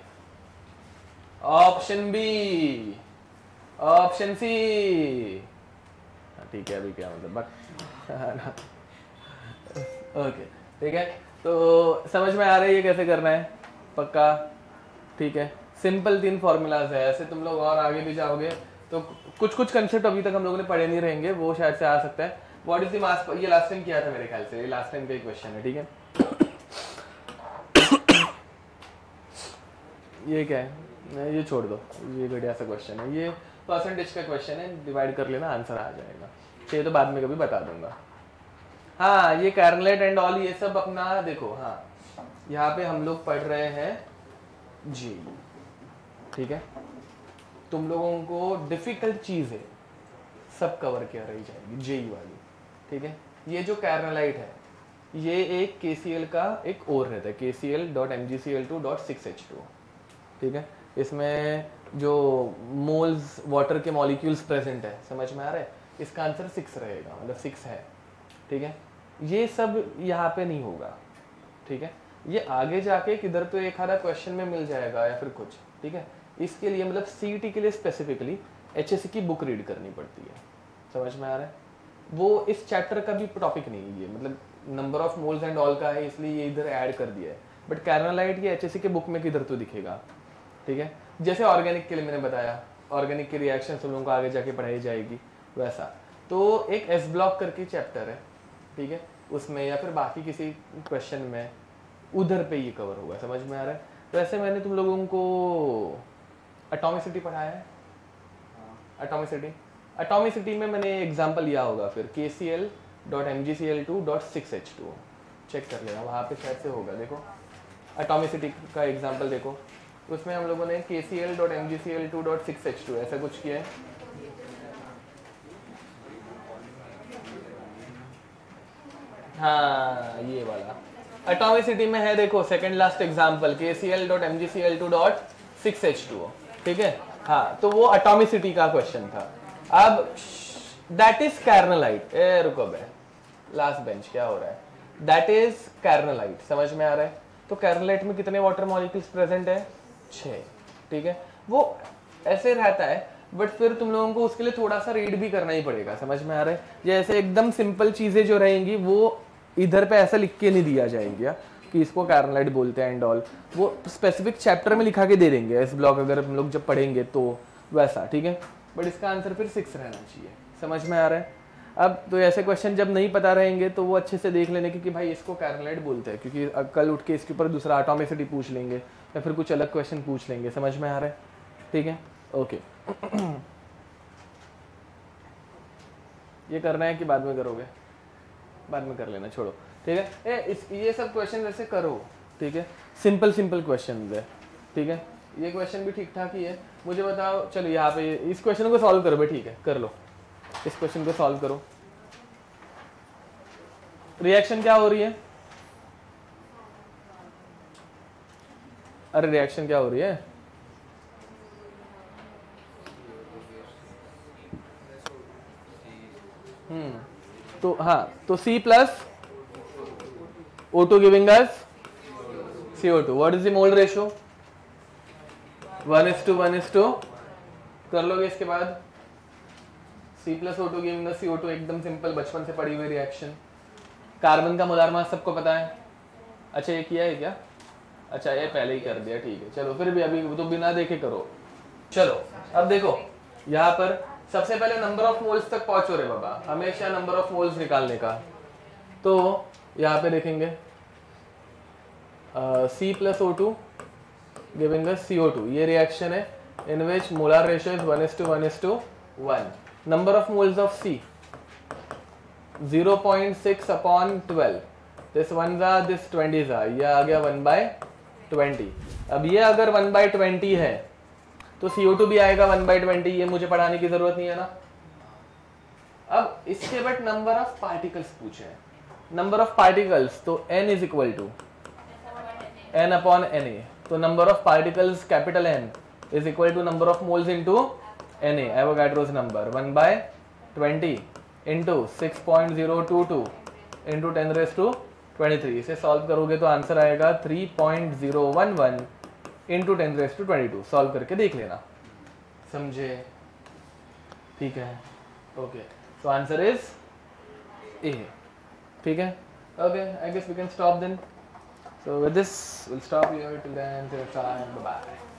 option B, option C. ठीक है, अभी क्या मतलब बट ओके ठीक है, तो समझ में आ रहा है ये कैसे करना है पक्का? ठीक है, सिंपल 3 फॉर्मूलाज है। ऐसे तुम लोग और आगे भी जाओगे तो कुछ कुछ कंसेप्ट अभी तक हम लोगों ने पढ़े नहीं रहेंगे, वो शायद से आ सकता है। व्हाट इज द मास, ये लास्ट टाइम किया था मेरे ख्याल से, ये लास्ट टाइम का एक क्वेश्चन है। ठीक है, ये क्या है, ये छोड़ दो, ये बढ़िया सा क्वेश्चन है, ये परसेंटेज का क्वेश्चन है, डिवाइड कर लेना आंसर आ जाएगा। ये तो बाद में कभी बता दूंगा। हाँ, ये कैरनलेट एंड ऑल ये सब अपना देखो। हाँ, यहाँ पे हम लोग पढ़ रहे हैं जी। ठीक है, तुम लोगों को डिफिकल्ट चीज़ है सब कवर किया रही जाएगी जेई वाली। ठीक है, ये जो कैरनलाइट है ये एक KCl का एक और रहता है, KCl.MgCl2.6H2। ठीक है, इसमें जो मोल्स वाटर के मॉलिक्यूल्स प्रेजेंट है, समझ में आ रहा है? इसका आंसर 6 रहेगा, मतलब 6 है। ठीक है, ये सब यहाँ पे नहीं होगा। ठीक है, ये आगे जाके किधर तो एक आधा क्वेश्चन में मिल जाएगा या फिर कुछ। ठीक है, इसके लिए मतलब CET के लिए स्पेसिफिकली HSC की बुक रीड करनी पड़ती है, समझ में आ रहा है? वो इस चैप्टर का भी टॉपिक नहीं है, ये मतलब number of moles and all का है, इसलिए ये इधर ऐड कर दिया है। बट कैरनलाइट ये HSC के बुक में किधर तो दिखेगा। ठीक है, जैसे ऑर्गेनिक के लिए मैंने बताया, ऑर्गेनिक की रिएक्शन तुम लोगों को आगे जाके पढ़ाई जाएगी, वैसा। तो एक S ब्लॉक करके चैप्टर है, ठीक है, उसमें या फिर बाकी किसी क्वेश्चन में उधर पे ये कवर होगा, समझ में आ रहा है? तो ऐसे मैंने तुम लोगों को एटॉमिसिटी पढ़ाया है। एटॉमिसिटी में मैंने एग्जांपल लिया होगा फिर KCl.MgCl2.6H2, चेक कर लेना, वहाँ पे शायद से होगा। देखो एटॉमिसिटी का एग्जांपल देखो, उसमें हम लोगों ने KCl.MgCl2.6H2 ऐसा कुछ किया है। हाँ, ये वाला एटॉमिसिटी में है, देखो सेकंड लास्ट एग्जांपल KCl.MgCl2.6H2। ठीक है, हाँ, तो वो एटॉमिसिटी का क्वेश्चन था। अब दैट इज कैरनलाइट, ए रुको बे, लास्ट बेंच क्या हो रहा है? दैट इज कैरनलाइट, समझ में आ रहा है? तो कैरनलाइट में कितने वाटर मॉलिक्यूल्स प्रेजेंट है? 6। ठीक है, वो ऐसे रहता है, बट फिर तुम लोगों को उसके लिए थोड़ा सा रीड भी करना ही पड़ेगा, समझ में आ रहा है? जैसे एकदम सिंपल चीजें जो रहेंगी वो इधर पे ऐसा लिख के नहीं दिया जाएंगे कि इसको कैरनलाइट बोलते हैं एंड ऑल, वो स्पेसिफिक चैप्टर में लिखा के दे देंगे एस ब्लॉक अगर हम लोग जब पढ़ेंगे तो वैसा। ठीक है, बट इसका आंसर फिर 6 रहना चाहिए, समझ में आ रहा है? अब तो ऐसे क्वेश्चन जब नहीं पता रहेंगे तो वो अच्छे से देख लेने कि भाई इसको कैरनलाइट बोलते हैं, क्योंकि कल उठ के इसके ऊपर दूसरा एटॉमिसिटी पूछ लेंगे या फिर कुछ अलग क्वेश्चन पूछ लेंगे, समझ में आ रहा है? ठीक है, ओके। ये करना है कि बाद में करोगे? बाद में कर लेना, छोड़ो। ठीक है, ये सब क्वेश्चन ऐसे करो। ठीक है, सिंपल क्वेश्चन है। ठीक है, ये क्वेश्चन भी ठीक ठाक ही है। मुझे बताओ, चलो यहाँ पे इस क्वेश्चन को सॉल्व करो भाई। ठीक है, कर लो, इस क्वेश्चन को सॉल्व करो। रिएक्शन क्या हो रही है? अरे रिएक्शन क्या हो रही है? तो हाँ, तो C plus O2 giving us CO2। What is the mole ratio? 1:1:2। कर लोगे इसके बाद C plus O2 giving us CO2, एकदम सिंपल, बचपन से पढ़ी हुई रिएक्शन। कार्बन का मोलार मास सबको पता है। अच्छा, ये किया है क्या? अच्छा, ये पहले ही कर दिया, ठीक है। चलो फिर भी अभी तो बिना देखे करो। चलो अब देखो, यहाँ पर सबसे पहले नंबर ऑफ मोल्स तक पहुंचो रे बाबा, हमेशा नंबर ऑफ मोल्स निकालने का। तो यहाँ पे देखेंगे C plus O2 giving us CO2, ये रिएक्शन है in which molar ratio is 1:1:1। Number of moles of C 0.6/12, this 1 this 20, ये आ गया 1/20। अब ये अगर 1/20 है तो CO2 भी आएगा 1/20, ये मुझे पढ़ाने की जरूरत नहीं है ना। अब इसके बाद नंबर ऑफ पार्टिकल्स पूछे हैं। नंबर ऑफ पार्टिकल्स तो N is equal to n upon Na, तो number of particles capital N is equal to number of moles into Na, Avogadro's number 1/20 into 6.022 into 10⁻23। इसे सॉल्व करोगे तो answer आएगा 3.011 into 10⁻22। Solve करके देख लेना, समझे? ठीक है, okay, so answer is A. ठीक है, okay, I guess we can stop then. So with this, we'll stop here till then. Till time, bye bye.